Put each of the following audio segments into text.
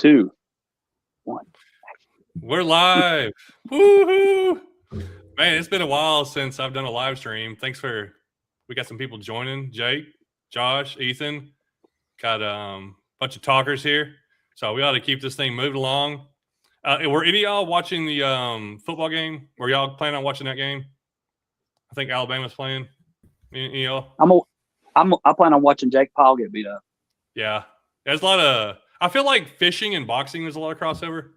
2, 1. We're live. Woohoo! Man, it's been a while since I've done a live stream. We got some people joining. Jake, Josh, Ethan. Got a bunch of talkers here. So we ought to keep this thing moving along. Were any of y'all watching the football game? Were y'all planning on watching that game? I think Alabama's playing. Any of y'all? I plan on watching Jake Paul get beat up. Yeah. There's a lot of – I feel like fishing and boxing, there's a lot of crossover.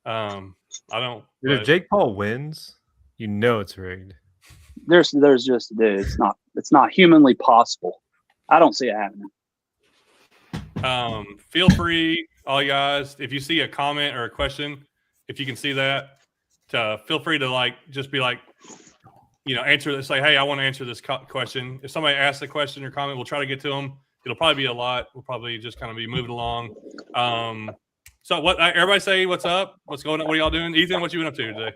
I don't – If Jake Paul wins, you know it's rigged. There's just dude, it's not humanly possible. I don't see it happening. Feel free, all you guys, if you see a comment or a question, if you can see that, to feel free to just be answer this. Say, hey, I want to answer this question. If somebody asks a question or comment, we'll try to get to them. It'll probably be a lot. We'll probably just kind of be moving along. So what? Everybody say what's up. What's going on? What are y'all doing? Ethan, what you been up to today?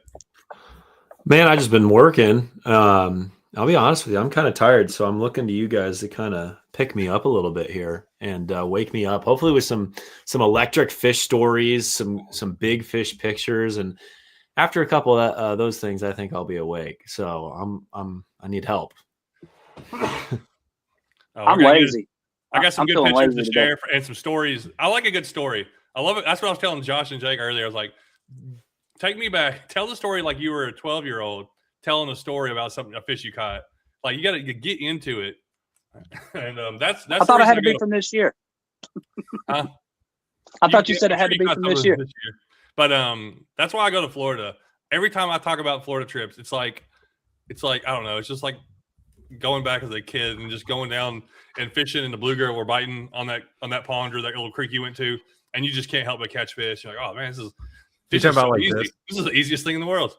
Man, I just been working. I'll be honest with you. I'm kind of tired, so I'm looking to you guys to kind of pick me up a little bit here and wake me up. Hopefully with some electric fish stories, some big fish pictures, and after a couple of those things, I think I'll be awake. So I need help. I'm lazy. I got some good pictures to share and some stories. I like a good story. I love it. That's what I was telling Josh and Jake earlier. I was like, take me back. Tell the story like you were a 12-year-old telling a story about a fish you caught. Like, you got to get into it. And that's. I thought it had to be from this year. I thought you said it had to be from this year. But that's why I go to Florida. Every time I talk about Florida trips, it's like I don't know. It's just like going back as a kid and just going down and fishing, and the bluegill were biting on that pond or that little creek you went to, and you just can't help but catch fish. You're like, oh man, this is easy. This is the easiest thing in the world.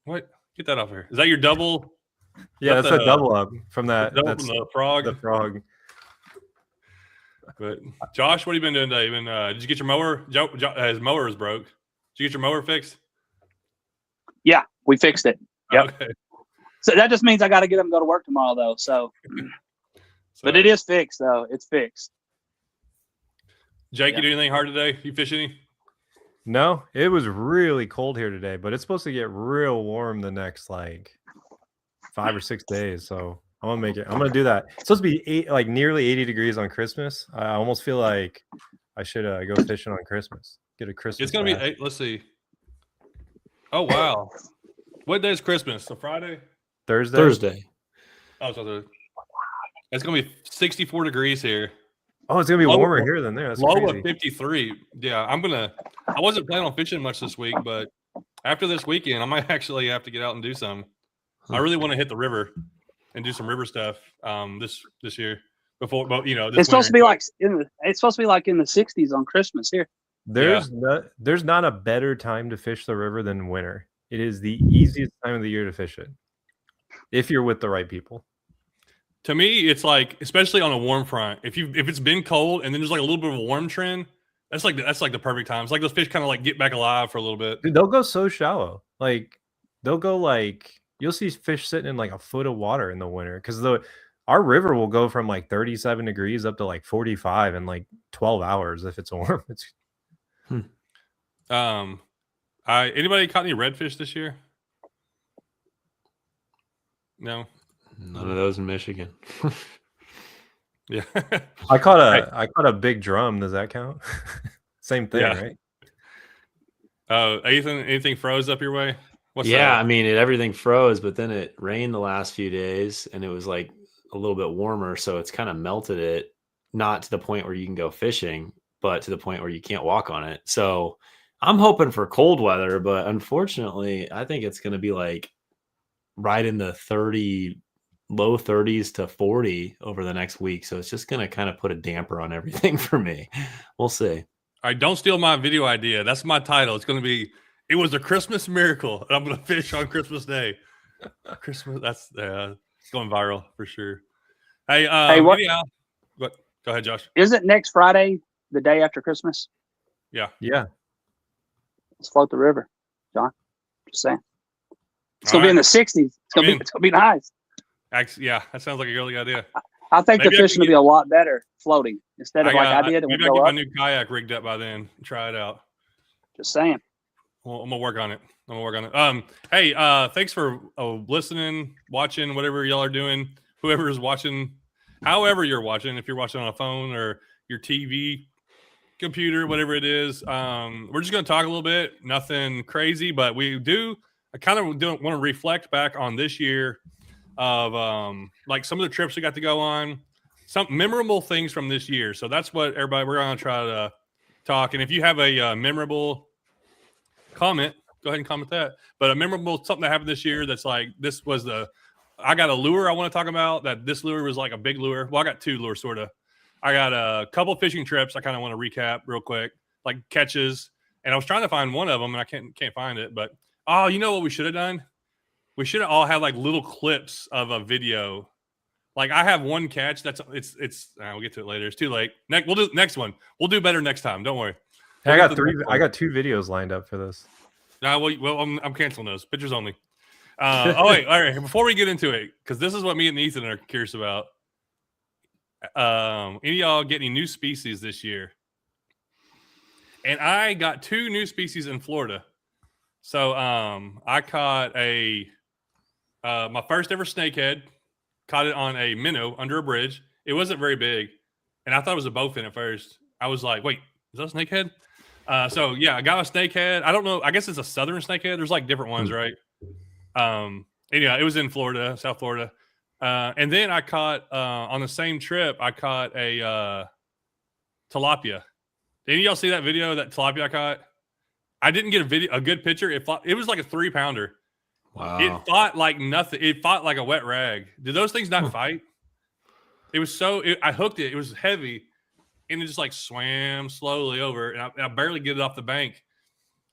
What? Get that off here. Is that your double? Yeah, that's a double up from that. That's from the frog. The frog. But Josh, what have you been doing today? Did you get your mower? His mower is broke. Did you get your mower fixed? Yeah, we fixed it. Yep. Okay. So that just means I got to get him to go to work tomorrow, though. So, but it is fixed, though. It's fixed. Jake, you do anything hard today? You fish any? No, it was really cold here today, but it's supposed to get real warm the next 5 or 6 days. So I'm gonna make it. I'm gonna do that. It's supposed to be nearly 80 degrees on Christmas. I almost feel like I should go fishing on Christmas. Get a Christmas. It's gonna be. Let's see. Oh wow, what day is Christmas? So Friday. Thursday. Oh, so it's gonna be 64 degrees here. Oh, it's gonna be warmer here than there. That's low crazy. of 53. Yeah, I wasn't planning on fishing much this week, but after this weekend, I might actually have to get out and do some. I really want to hit the river and do some river stuff this year. Before, but it's supposed to be in the 60s on Christmas here. There's not a better time to fish the river than winter. It is the easiest time of the year to fish it if you're with the right people. To me, it's especially on a warm front. If it's been cold and then there's a little bit of a warm trend, that's like the perfect time. It's like those fish kind of get back alive for a little bit. Dude, they'll go so shallow. They'll go you'll see fish sitting in a foot of water in the winter because our river will go from 37 degrees up to 45 in 12 hours if it's warm. It's anybody caught any redfish this year? No. None of those in Michigan. Yeah. I caught a big drum. Does that count? Same thing, right? Ethan, anything froze up your way? I mean, everything froze, but then it rained the last few days and it was a little bit warmer. So it's kind of melted it, not to the point where you can go fishing, but to the point where you can't walk on it. So I'm hoping for cold weather, but unfortunately, I think it's going to be right in the low 30s to 40 over the next week. So it's just going to kind of put a damper on everything for me. We'll see. All right, don't steal my video idea. That's my title. It's going to be, it was a Christmas miracle, and I'm going to fish on Christmas Day. Christmas, that's it's going viral for sure. Hey, what? Go ahead, Josh. Isn't next Friday the day after Christmas? Yeah. Let's float the river, John. Just saying. It's going to be in the 60s. It's going to be nice. Yeah, that sounds like a really good idea. I think Maybe the I fishing can will be a lot better floating instead of like I did. Maybe And I'll we'll get go my up. new kayak rigged up by then. Try it out. Just saying. Well, I'm gonna work on it. Hey, thanks for listening, watching, whatever y'all are doing. Whoever is watching, however you're watching, if you're watching on a phone or your TV, computer, whatever it is. We're just gonna talk a little bit. Nothing crazy, but I kind of don't want to reflect back on this year of like some of the trips we got to go on, some memorable things from this year. So that's what we're gonna try to talk. And if you have a memorable comment, go ahead and comment that. But a memorable something that happened this year that's like I got a lure I want to talk about. That this lure was like a big lure. Well, I got two lures sort of. I got a couple fishing trips. I kind of want to recap real quick, like catches. And I was trying to find one of them, and I can't find it. But you know what we should have done? We should have all had like little clips of a video. Like I have one catch that's we'll get to it later. It's too late. We'll do next one. We'll do better next time. Don't worry. Hey, I got two videos lined up for this. Well, I'm canceling those. Pictures only. Wait, all right. Before we get into it, because this is what me and Ethan are curious about. Any of y'all get any new species this year? And I got two new species in Florida. So I caught my first ever snakehead. Caught it on a minnow under a bridge. It wasn't very big, and I thought it was a bowfin at first. I was like, "Wait, is that a snakehead?" So yeah, I got a snakehead. I don't know. I guess it's a southern snakehead. There's like different ones, right? Anyhow, it was in Florida, South Florida. And then I caught on the same trip, I caught a tilapia. Did any of y'all see that video, that tilapia I caught? I didn't get a good picture. It was like a 3-pounder. Wow. It fought like nothing. It fought like a wet rag. Did those things not fight? It was I hooked it. It was heavy. And it just like swam slowly over. And I barely get it off the bank.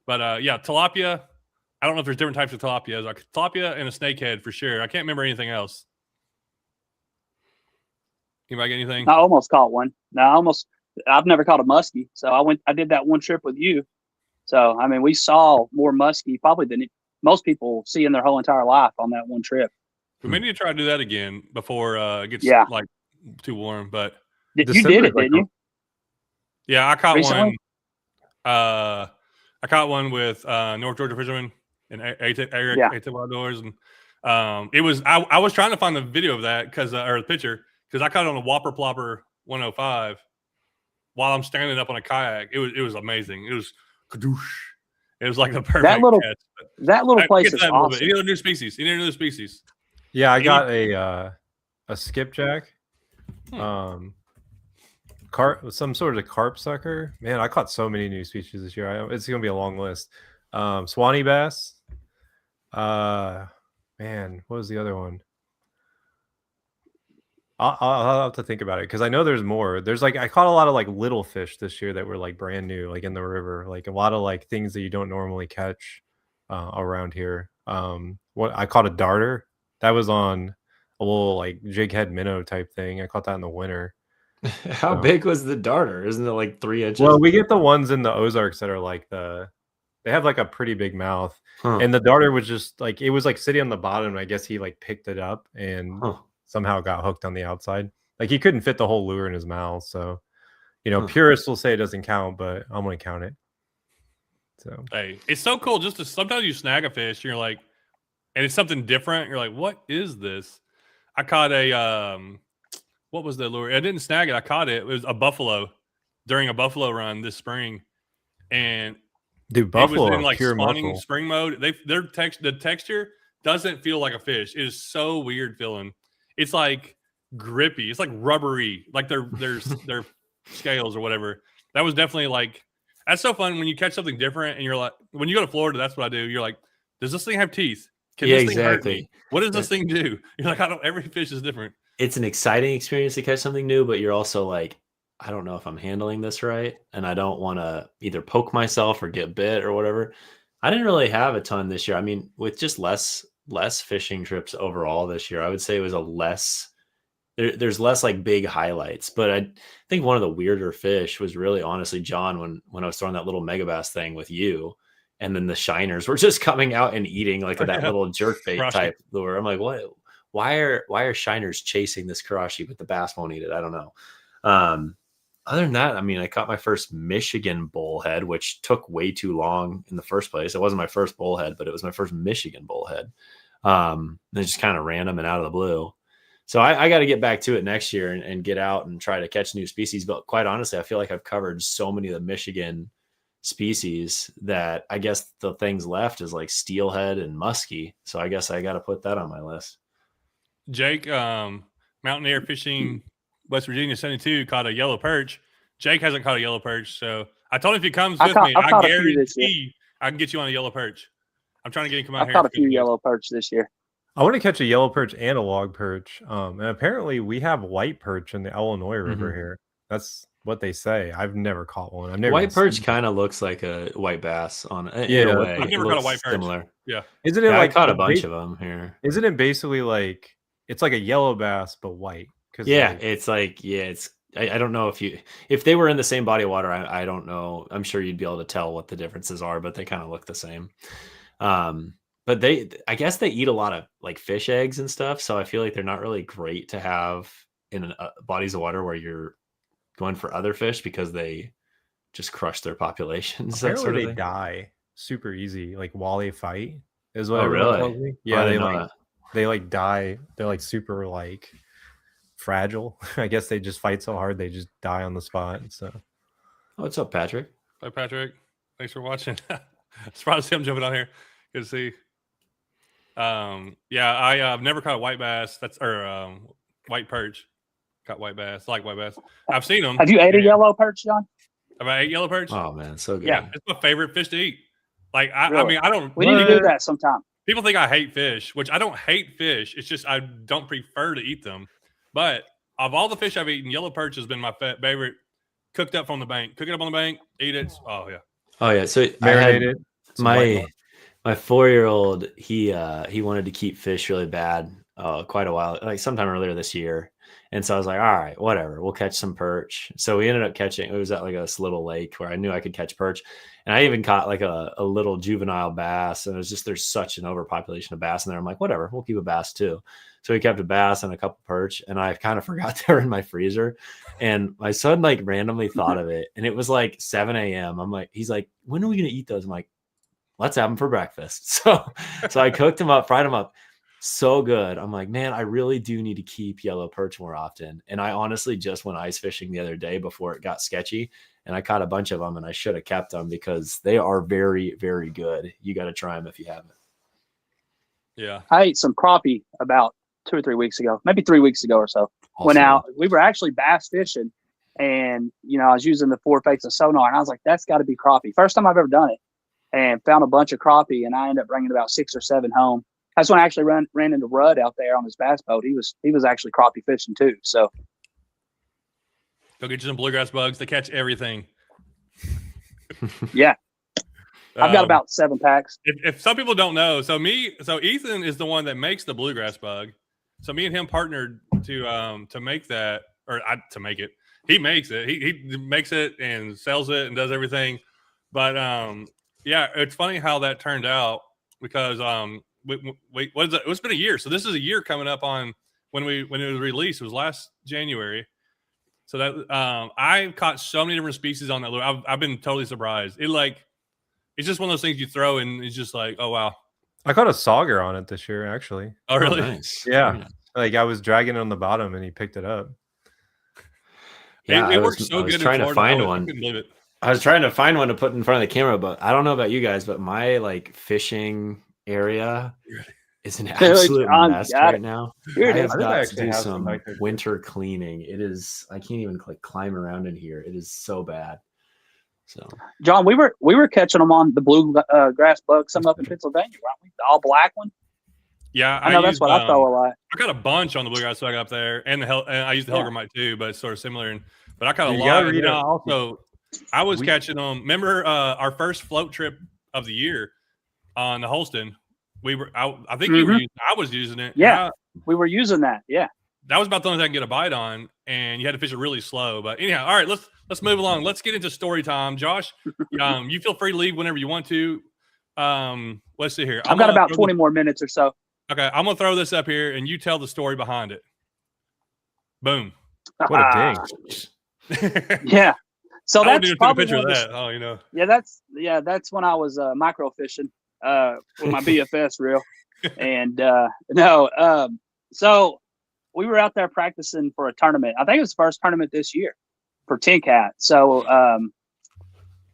But yeah, tilapia. I don't know if there's different types of tilapias. Like tilapia and a snakehead for sure. I can't remember anything else. Anybody get anything? I almost caught one. I've never caught a muskie. So I did that one trip with you. So, I mean, we saw more muskie probably than most people see in their whole entire life on that one trip. We may need to try to do that again before it gets like too warm. But you did it, didn't you? Yeah, I caught Recently? one. I caught one with North Georgia Fisherman and Eric ATIP Outdoors, and it was I was trying to find the video of that or the picture because I caught it on a Whopper Plopper 105 while I'm standing up on a kayak. It was amazing. It was kadoosh. It was like the perfect catch. That little place is awesome. Any other new species? Yeah, I got a skipjack. Some sort of carp sucker. Man, I caught so many new species this year. It's gonna be a long list. Swanee bass. Man, what was the other one? I'll have to think about it because I know there's more. There's I caught a lot of little fish this year that were brand new, in the river. Like a lot of things that you don't normally catch around here. I caught a darter that was on a little jighead minnow type thing. I caught that in the winter. How big was the darter? Isn't it 3 inches? Well, we get the ones in the Ozarks that are they have a pretty big mouth. And the darter was just it was sitting on the bottom. And I guess he picked it up and somehow got hooked on the outside. He couldn't fit the whole lure in his mouth. So, purists will say it doesn't count, but I'm going to count it. So, hey, it's so cool. Sometimes you snag a fish and you're and it's something different. You're like, what is this? I caught what was the lure? I didn't snag it. I caught it. It was a buffalo during a buffalo run this spring. And dude, buffalo it was in pure spawning muscle. spring mode. The texture doesn't feel like a fish. It is so weird feeling. It's grippy. It's rubbery. Their scales or whatever. That was definitely that's so fun when you catch something different and you're when you go to Florida, that's what I do. You're does this thing have teeth? Can this thing hurt me? What does this thing do? You're every fish is different. It's an exciting experience to catch something new, but you're also I don't know if I'm handling this right. And I don't want to either poke myself or get bit or whatever. I didn't really have a ton this year. I mean, with just less fishing trips overall this year, I would say it was there's less big highlights. But I think one of the weirder fish was really honestly John when I was throwing that little megabass thing with you. And then the shiners were just coming out and eating that little jerkbait type lure. I'm why are shiners chasing this karashi, but the bass won't eat it? I don't know. Other than that, I mean, I caught my first Michigan bullhead, which took way too long in the first place. It wasn't my first bullhead, but it was my first Michigan bullhead. It's just kind of random and out of the blue. So I got to get back to it next year and get out and try to catch new species. But quite honestly, I feel like I've covered so many of the Michigan species that I guess the things left is like steelhead and muskie. So I guess I got to put that on my list. Jake, Mountaineer Fishing West Virginia 72 caught a yellow perch. Jake hasn't caught a yellow perch, so I told him if he comes with me, I guarantee I can get you on a yellow perch. I'm trying to get him to come out here. I caught a few yellow perch this year. I want to catch a yellow perch and a log perch. And apparently we have white perch in the Illinois River here. That's what they say. I've never caught one. I've never white perch kind of looks like a white bass on in a way. I've never caught a white perch. Similar. Yeah. Isn't it like I caught a bunch of them here. Isn't it basically like it's like a yellow bass but white? Yeah, it's I don't know if they were in the same body of water, I don't know. I'm sure you'd be able to tell what the differences are, but they kind of look the same. But I guess they eat a lot of like fish eggs and stuff. So I feel like they're not really great to have in bodies of water where you're going for other fish because they just crush their populations. Apparently they die super easy, like while they fight is what really tells me. Yeah, they like die. They're like super like fragile. I guess they just fight so hard they just die on the spot. So what's up, Patrick? Hi, Patrick. Thanks for watching. Surprised to see him jumping on here. Good to see. I've never caught a white bass. White perch. Caught white bass. I like white bass. I've seen them. Have you ate a yellow perch, John? Have I ate yellow perch? Oh man, so good. Yeah, it's my favorite fish to eat. Like Really? I mean, I don't. We need to do that sometime. People think I hate fish, which I don't hate fish. It's just I don't prefer to eat them. But of all the fish I've eaten, yellow perch has been my favorite. Cooked up from the bank. Cook it up on the bank. Eat it. Oh yeah. So marinated. My 4-year-old, he wanted to keep fish really bad quite a while, like sometime earlier this year. And so I was like, all right, whatever, we'll catch some perch. So we ended up catching, it was at like this little lake where I knew I could catch perch. And I even caught like a little juvenile bass. And it was just, there's such an overpopulation of bass in there. I'm like, whatever, we'll keep a bass too. So we kept a bass and a couple perch. And I kind of forgot they were in my freezer. And my son like randomly thought of it. And it was like 7 a.m. I'm like, he's like, when are we going to eat those? I'm like, let's have them for breakfast. So I cooked them up, fried them up. So good. I'm like, man, I really do need to keep yellow perch more often. And I honestly just went ice fishing the other day before it got sketchy, and I caught a bunch of them, and I should have kept them because they are very, very good. You got to try them if you haven't. Yeah. I ate some crappie about 2 or 3 weeks ago, maybe 3 weeks ago or so. Awesome. Went out. We were actually bass fishing, and I was using the 4 faces of sonar, and I was like, that's got to be crappie. First time I've ever done it, and found a bunch of crappie, and I ended up bringing about 6 or 7 home. That's when I actually ran into Rudd out there on his bass boat. He was actually crappie fishing too. So go get you some bluegrass bugs. They catch everything. yeah, I've got about 7 packs. If some people don't know, so Ethan is the one that makes the bluegrass bug. So me and him partnered to make that, to make it. He makes it. He makes it and sells it and does everything. But yeah, it's funny how that turned out because what is it? It's been a year. So this is a year coming up on when it was released. It was last January. So that I've caught so many different species on that lure. I've been totally surprised. It's just one of those things you throw and it's just like, oh wow. I caught a sauger on it this year, actually. Oh really? Oh, nice. Yeah. Like I was dragging it on the bottom and he picked it up. Yeah, it works so good. Trying to find one. I couldn't believe it. I was trying to find one to put in front of the camera, but I don't know about you guys, but my like fishing area is an absolute mess right now. Here it I is. have got to do some winter cleaning. It is, I can't even like climb around in here. It is so bad. So John, we were catching them on the blue grass bug, some up in Pennsylvania, weren't we? The all black one. Yeah, I know that's what I throw a lot. I got a bunch on the bluegrass bug up there, and and I use the Helgramite too, but it's sort of similar. But I caught a lot. I was catching them. Remember our first float trip of the year on the Holston? I think you were using, I was using it. Yeah, we were using that. Yeah, that was about the only thing I could get a bite on, and you had to fish it really slow. But anyhow, all right, let's move along. Let's get into story time. Josh, you feel free to leave whenever you want to. Let's see here. I've got about 20 more minutes or so. Okay, I'm gonna throw this up here, and you tell the story behind it. Boom. What a ding. Yeah. So I wouldn't that's even take a probably picture one of of the, that. Oh, you know. that's when I was micro fishing with my BFS reel, and so we were out there practicing for a tournament. I think it was the first tournament this year for Tin Cat. So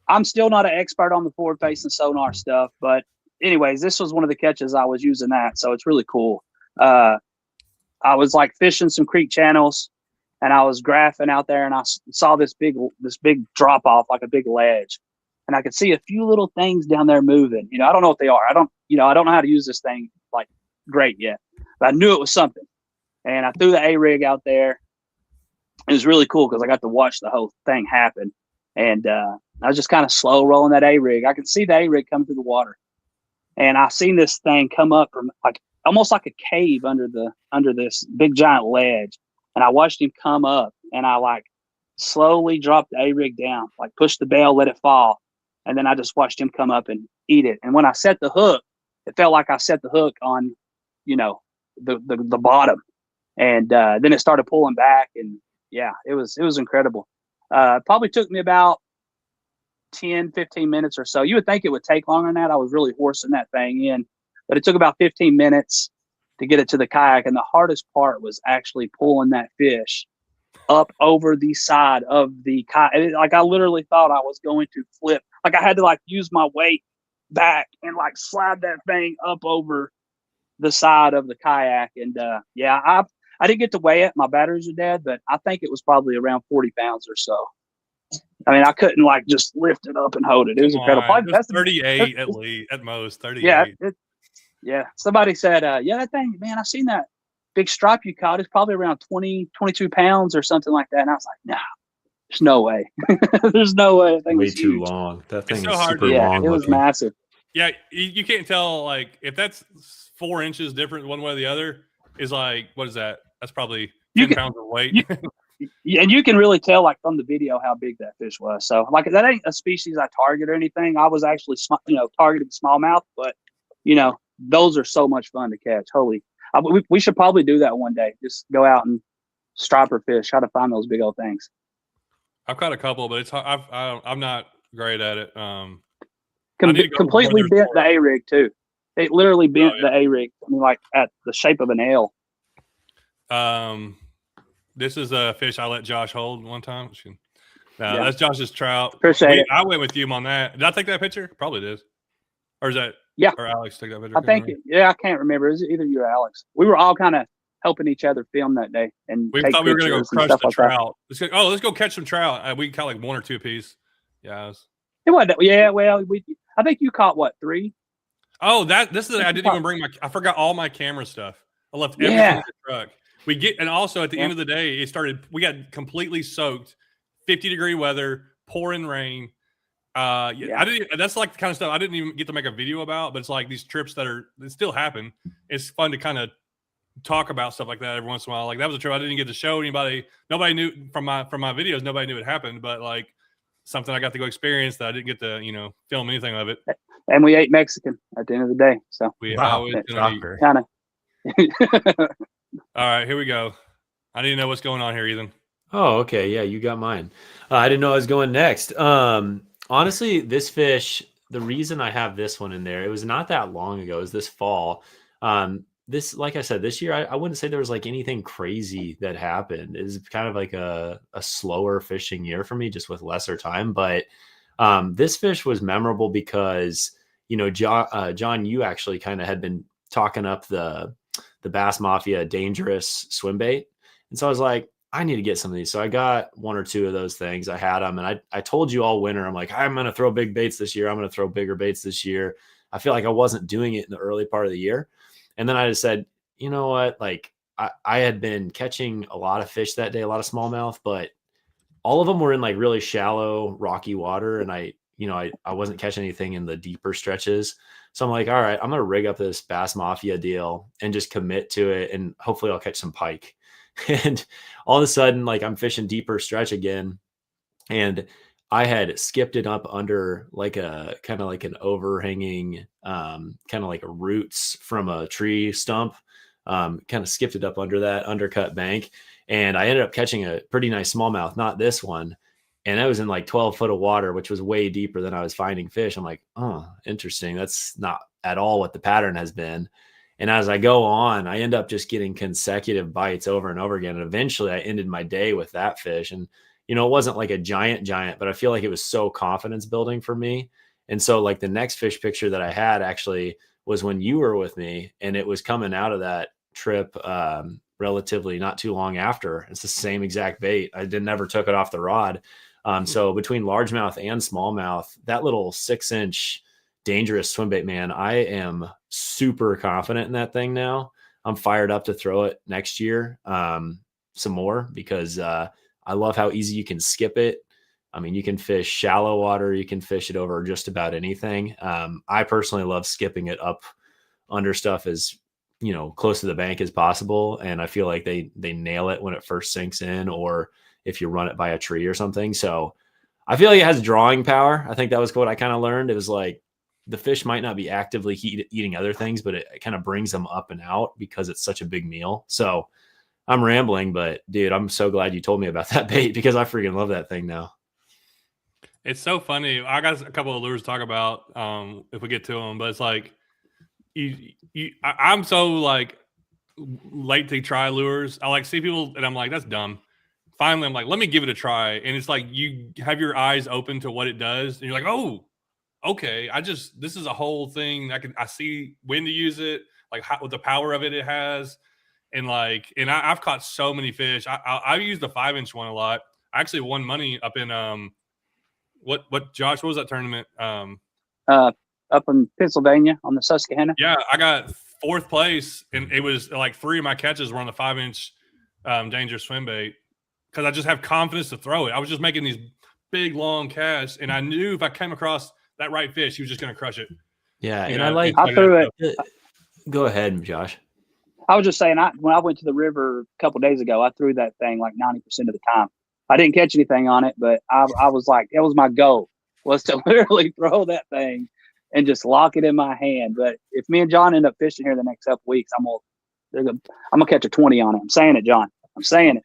I'm still not an expert on the forward facing sonar stuff, but anyways, this was one of the catches I was using that, so it's really cool. I was like fishing some creek channels, and I was graphing out there, and I saw this big drop off, like a big ledge, and I could see a few little things down there moving. I don't know what they are. I don't know how to use this thing like great yet, but I knew it was something, and I threw the A-rig out there. It was really cool because I got to watch the whole thing happen, and I was just kind of slow rolling that A-rig. I could see the A-rig come through the water, and I seen this thing come up from like almost like a cave under this big giant ledge. And I watched him come up, and I like slowly dropped the A-rig down, like pushed the bail, let it fall. And then I just watched him come up and eat it. And when I set the hook, it felt like I set the hook on, the bottom. And then it started pulling back, and yeah, it was incredible. It probably took me about 10, 15 minutes or so. You would think it would take longer than that. I was really horsing that thing in, but it took about 15 minutes to get it to the kayak. And the hardest part was actually pulling that fish up over the side of the kayak. Like I literally thought I was going to flip. Like I had to like use my weight back and like slide that thing up over the side of the kayak. And I didn't get to weigh it. My batteries are dead, but I think it was probably around 40 pounds or so. I mean, I couldn't like just lift it up and hold it. It was incredible. It was 38 at least, at most 38. Yeah. Yeah. Somebody said, that thing, man, I seen that big stripe you caught. It's probably around 20, 22 pounds or something like that. And I was like, nah, there's no way. There's no way. That thing Way was too huge. long. That thing so is hard super to- long. It was looking. massive. Yeah, you can't tell like if that's 4 inches different one way or the other is like, what is that? That's probably 10 pounds of weight. And you can really tell like from the video how big that fish was. So like that ain't a species I target or anything. I was actually targeting smallmouth, but those are so much fun to catch. We should probably do that one day. Just go out and striper fish, try to find those big old things. I've caught a couple, but it's I'm not great at it. I need to go Completely where there's bent more. the A-rig too. It literally bent yeah. the A-rig. I mean, like at the shape of an L. This is a fish I let Josh hold one time. Yeah. That's Josh's trout. Appreciate it. I went with you on that. Did I take that picture? Probably did. Or is that? Yeah. Or Alex took that picture? I think, I can't remember. Is it either you or Alex? We were all kind of helping each other film that day, and We take thought we were going to go pictures and crush stuff the like that. trout. Let's go catch some trout. We caught like 1 or 2 apiece. Yeah. It wasn't. Yeah. Well, I think you caught what, 3? Oh, this is. I didn't even bring I forgot all my camera stuff. I left everything Yeah. in the truck. And also at the end of the day, we got completely soaked, 50-degree weather, pouring rain. That's like the kind of stuff I didn't even get to make a video about, but it's like these trips that still happen. It's fun to kind of talk about stuff like that every once in a while. Like that was a trip I didn't get to show anybody. Nobody knew from my videos. Nobody knew it happened, but like something I got to go experience that I didn't get to film anything of it. And we ate Mexican at the end of the day. So Wow, always gonna eat. shocker. kind of. All right, here we go. I need to know what's going on here, Ethan. Oh, okay. Yeah, you got mine. I didn't know I was going next. Honestly, this fish, the reason I have this one in there, it was not that long ago. It was this fall. Like I said, this year, I wouldn't say there was like anything crazy that happened. It was kind of like a slower fishing year for me, just with lesser time. But this fish was memorable because, John, you actually kind of had been talking up the Bass Mafia dangerous swim bait. And so I was like, I need to get some of these. So I got 1 or 2 of those things. I had them. And I told you all winter, I'm like, I'm going to throw big baits this year. I'm going to throw bigger baits this year. I feel like I wasn't doing it in the early part of the year. And then I just said, you know what? Like I had been catching a lot of fish that day, a lot of smallmouth, but all of them were in like really shallow, rocky water. And I wasn't catching anything in the deeper stretches. So I'm like, all right, I'm going to rig up this Bass Mafia deal and just commit to it. And hopefully I'll catch some pike. And all of a sudden, like I'm fishing deeper stretch again. And I had skipped it up under like a kind of like an overhanging, kind of like a roots from a tree stump. Kind of skipped it up under that undercut bank. And I ended up catching a pretty nice smallmouth, not this one. And I was in like 12 foot of water, which was way deeper than I was finding fish. I'm like, oh, interesting. That's not at all what the pattern has been. And as I go on, I end up just getting consecutive bites over and over again. And eventually I ended my day with that fish. And, it wasn't like a giant, but I feel like it was so confidence building for me. And so like the next fish picture that I had actually was when you were with me, and it was coming out of that trip relatively not too long after. It's the same exact bait. I never took it off the rod. So between largemouth and smallmouth, that little 6-inch dangerous swim bait, man, I am super confident in that thing now. I'm fired up to throw it next year some more because I love how easy you can skip it. I mean, you can fish shallow water. You can fish it over just about anything. I personally love skipping it up under stuff as, close to the bank as possible. And I feel like they nail it when it first sinks in, or if you run it by a tree or something. So I feel like it has drawing power. I think that was what I kind of learned. It was like the fish might not be actively eating other things, but it kind of brings them up and out because it's such a big meal. So I'm rambling, but dude, I'm so glad you told me about that bait because I freaking love that thing now. It's so funny. I got a couple of lures to talk about if we get to them, but it's like I'm so like late to try lures. I like see people and I'm like, that's dumb. Finally, I'm like, let me give it a try. And it's like you have your eyes open to what it does, and you're like, oh, okay. This is a whole thing. I see when to use it, like what the power of it has. And I've caught so many fish. I used the 5-inch one a lot. I actually won money up in what Josh? What was that tournament? Up in Pennsylvania on the Susquehanna. Yeah, I got 4th place, and it was like 3 of my catches were on the 5-inch dangerous swim bait because I just have confidence to throw it. I was just making these big long casts, and I knew if I came across that right fish, he was just going to crush it. Yeah, and I threw it. Go ahead, Josh. I was just saying, when I went to the river a couple of days ago, I threw that thing like 90% of the time. I didn't catch anything on it, but I was like, that was my goal, was to literally throw that thing and just lock it in my hand. But if me and John end up fishing here the next couple of weeks, I'm gonna catch a 20 on it. I'm saying it, John. I'm saying it.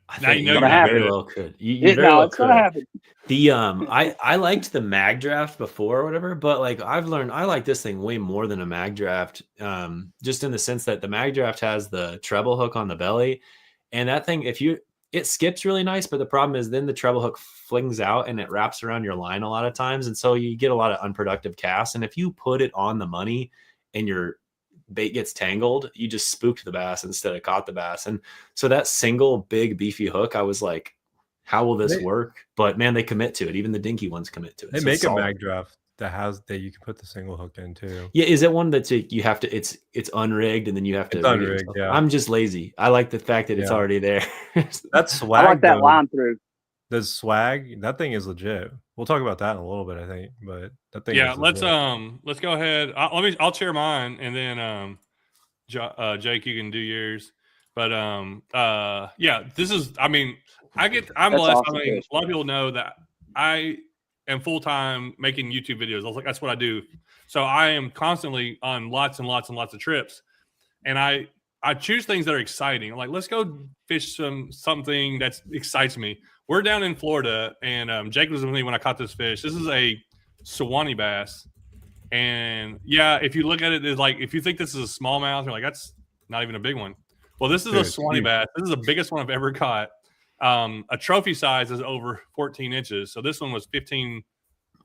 I think you very well could. You very well could. Gonna happen. The I liked the mag draft before or whatever, but like I've learned I like this thing way more than a mag draft. Just in the sense that the mag draft has the treble hook on the belly, and that thing, it skips really nice, but the problem is then the treble hook flings out and it wraps around your line a lot of times, and so you get a lot of unproductive casts. And if you put it on the money and your bait gets tangled, you just spooked the bass instead of caught the bass. And so that single big beefy hook, I was like, how will this work? But man, they commit to it. Even the dinky ones commit to it. They make a mag draft that you can put the single hook in too. Yeah, is it one that's you have to? It's unrigged, and then you have to. It's unrigged. Yeah, I'm just lazy. I like the fact that it's already there. That's swag. I like that line through. The swag, that thing is legit. We'll talk about that in a little bit, I think. But that thing. Yeah, let's go ahead. I'll share mine, and then Jake, you can do yours. But yeah, this is. I mean, I'm blessed. Awesome. I mean, a lot of people know that I am full time making YouTube videos. I was like, that's what I do. So I am constantly on lots and lots and lots of trips, and I choose things that are exciting. I'm like, let's go fish something that excites me. We're down in Florida, and Jake was with me when I caught this fish. This is a Sewanee bass, and yeah, if you look at it, it's like if you think this is a smallmouth, you're like, that's not even a big one. Well, this is a Sewanee bass. This is the biggest one I've ever caught. A trophy size is over 14 inches. So this one was 15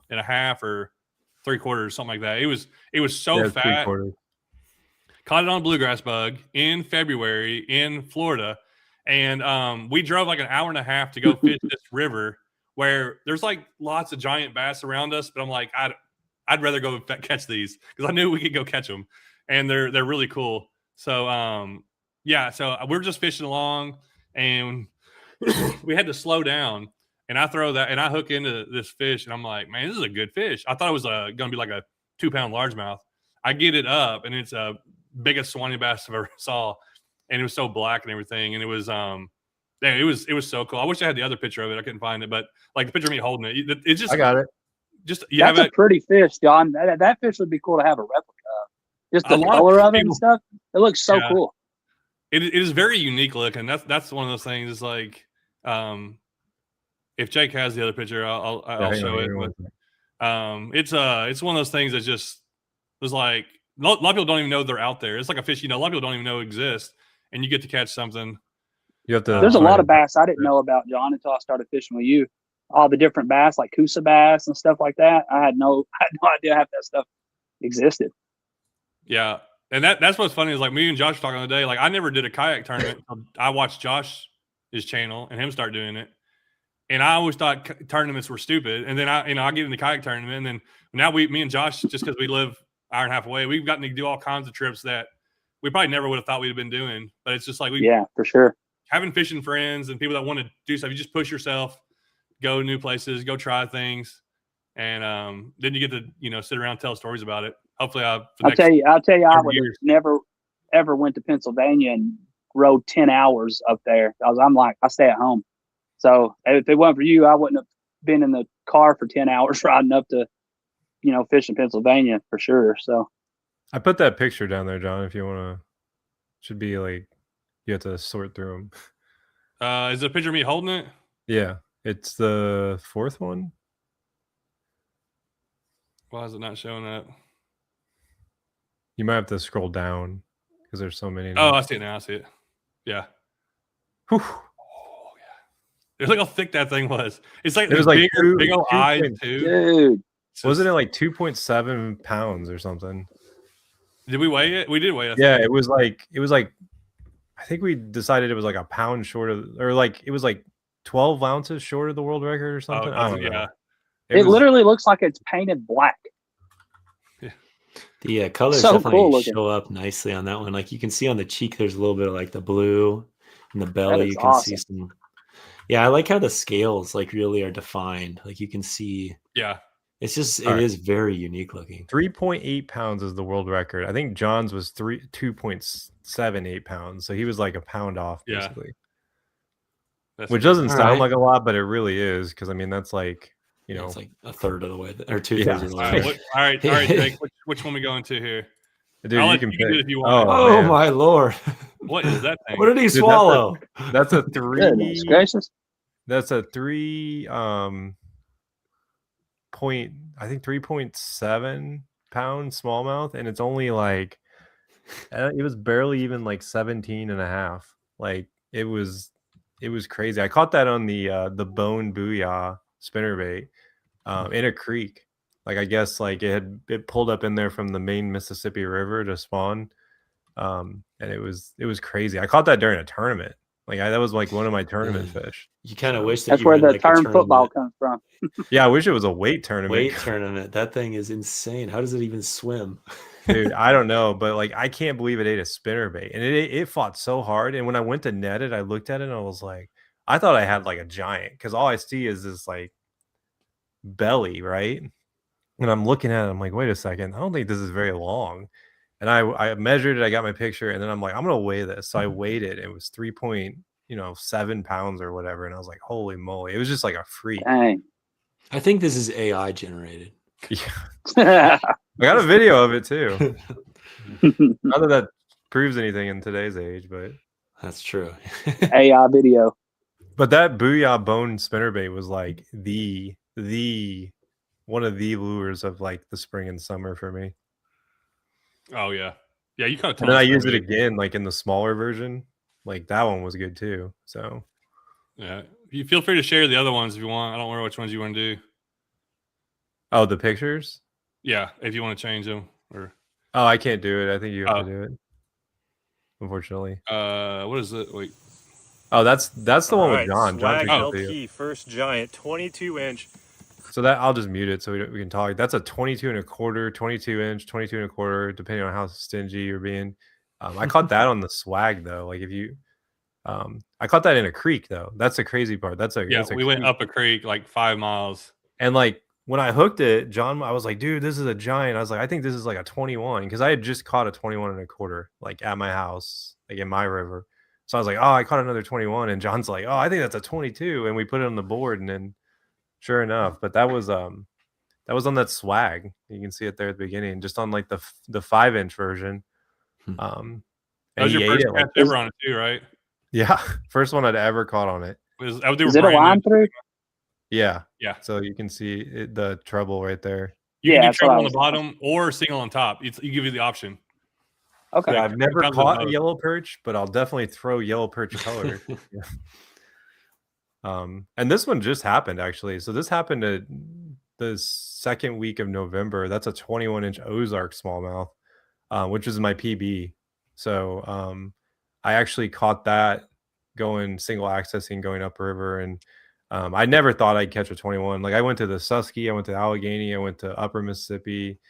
and a half or 3/4, something like that. It was so fat. Caught it on a bluegrass bug in February in Florida. And we drove like an hour and a half to go fish this river where there's like lots of giant bass around us. But I'm like, I'd rather go catch these because I knew we could go catch them. And they're really cool. So, yeah, so we're just fishing along and we had to slow down, and I throw that and I hook into this fish, and I'm like, man, this is a good fish. I thought it was going to be like a 2-pound largemouth. I get it up, and it's a biggest Sewanee bass I've ever saw, and it was so black and everything, and it was Yeah, it was so cool. I wish I had the other picture of it. I couldn't find it, but like the picture of me holding it, it's just I got it. just you have That's a it. pretty fish, John. That fish would be cool to have a replica of. Just A the lot of color of it and people- stuff. It looks so Yeah. cool. It is very unique looking. That's one of those things. Is like, if Jake has the other picture, I'll hang show on, it. give me But, it's one of those things that just was like a lot of people don't even know they're out there. It's like a fish, a lot of people don't even know exist, and you get to catch something. You have to. There's a find lot it. of bass I didn't know about, John, until I started fishing with you. All the different bass, like Coosa bass and stuff like that. I had no idea half that stuff existed. Yeah, and that's what's funny is like me and Josh were talking the other day. Like I never did a kayak tournament. I watched Josh's channel and him start doing it, and I always thought tournaments were stupid. And then I get in the kayak tournament, and then now me and Josh, just because we live an hour and a half away, we've gotten to do all kinds of trips that we probably never would have thought we'd have been doing. But it's just like Yeah, for sure. having fishing friends and people that want to do stuff. You just push yourself, go new places, go try things, and then you get to sit around and tell stories about it. Hopefully, I'll tell you, I would have years. never ever went to Pennsylvania and rode 10 hours up there. I'm like, I stay at home. So if it wasn't for you, I wouldn't have been in the car for 10 hours riding up to, fish in Pennsylvania for sure. So I put that picture down there, John. If you want to, should be like you have to sort through them. Is it a picture of me holding it? Yeah, it's the fourth one. Why is it not showing up? You might have to scroll down because there's so many. Oh, I see it now. I see it. Yeah. Whew. Oh yeah. Look how thick that thing was. It's like It was like big old eyes too. dude, Wasn't it like 2.7 pounds or something? Did we weigh it? We did weigh it. Yeah, it was like I think we decided it was like a pound short of, or like it was like 12 ounces short of the world record or something. I don't know. yeah. it was- literally looks like it's painted black. The colors So definitely cool looking. show up nicely on that one. Like you can see on the cheek, there's a little bit of like the blue, and the belly. is You can see awesome. some. Yeah, I like how the scales like really are defined. Like you can see, Yeah. it's just All it right. is very unique looking. 3.8 pounds is the world record. I think John's was 2.78 pounds. So he was like a pound off Yeah. basically. That's Which doesn't All sound right. like a lot, but it really is. Cause I mean, that's like, It's like a third of the way, or 2/3 Yeah. of the all way. right. All right. All right, Jake. Which one we going to here? dude, I'll you let can you do pick. it if you want. Oh man. my lord! What is that thing? What did he that's a- swallow? That's a Goodness three. gracious. That's a 3.7 pound smallmouth, and it's only like it was barely even like 17 and a half. Like it was crazy. I caught that on the Bone Booyah spinnerbait in a creek. Like I guess like it pulled up in there from the main Mississippi River to spawn. And it was crazy. I caught that during a tournament. Like that was like one of my tournament fish. You kind of wish that That's you where were in, the like, a term football tournament. comes from. Yeah, I wish it was a weight tournament. Weight tournament. That thing is insane. How does it even swim? Dude, I don't know, but like I can't believe it ate a spinnerbait, and it fought so hard. And when I went to net it, I looked at it and I was like, I thought I had like a giant because all I see is this like belly, right? And I'm looking at it, I'm like, wait a second, I don't think this is very long. And I measured it, I got my picture, and then I'm like, I'm gonna weigh this. So I weighed it. It was 3.7 pounds or whatever, and I was like, holy moly, it was just like a freak. Dang. I think this is AI generated. Yeah, I got a video of it too. Not that that proves anything in today's age, but That's true. AI video. that Booyah Bone spinnerbait was like the one of the lures of like the spring and summer for me. Oh yeah. Yeah, you kind of. And then I used it again, like in the smaller version. Like that one was good too. So Yeah. You feel free to share the other ones if you want. I don't know which ones you want to do. oh, the pictures? Yeah, if you want to change them or Oh, I can't do it. I think you have Oh. to do it. Unfortunately. what is it? Wait. Oh, that's the one with Alright, John. John Swag took the video. LP, first giant, 22-inch. So that I'll just mute it so we can talk. That's a 22 and a quarter, 22 inch, 22 and a quarter, depending on how stingy you're being. I caught that on the swag though. Like if you, I caught that in a creek though. That's the crazy part. That's a We went creek. up a creek like 5 miles. And like when I hooked it, John, I was like, dude, this is a giant. I was like, I think this is like a 21 because I had just caught a 21 and a quarter like at my house, like in my river. So I was like, oh, I caught another 21. And John's like, oh, I think that's a 22. And we put it on the board. And then sure enough, but that was on that swag. You can see it there at the beginning, just on like the 5-inch version. That And was he your ate first it. Like, catch ever on it too, right? yeah. First one I'd ever caught on it. Is it a line through? Yeah. Yeah. So you can see the treble right there. You Yeah, can do that's what treble I on the was- bottom or single on top. You give you the option. Okay. Yeah, I've never comes with caught both. a yellow perch, but I'll definitely throw yellow perch color. Yeah. And this one just happened actually. So this happened at the second week of November. That's a 21-inch Ozark smallmouth, which is my PB. So I actually caught that going single accessing, going upriver, and I never thought I'd catch a 21. Like I went to the Susky, I went to Allegheny, I went to Upper Mississippi.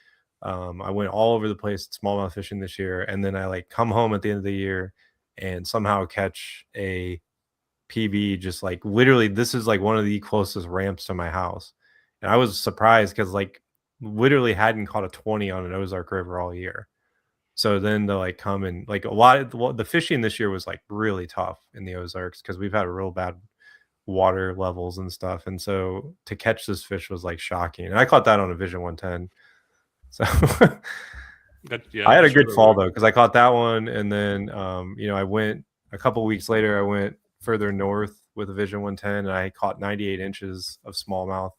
I went all over the place at smallmouth fishing this year, and then I like come home at the end of the year and somehow catch a PB. Just like literally, this is like one of the closest ramps to my house, and I was surprised because like literally hadn't caught a 20 on an Ozark River all year. So then to like come and like a lot of the fishing this year was like really tough in the Ozarks because we've had a real bad water levels and stuff, and so to catch this fish was like shocking. And I caught that on a Vision 110. So I had a good fall though, because I caught that one, and then I went a couple weeks later. I went further north with a Vision 110, and I caught 98 inches of smallmouth,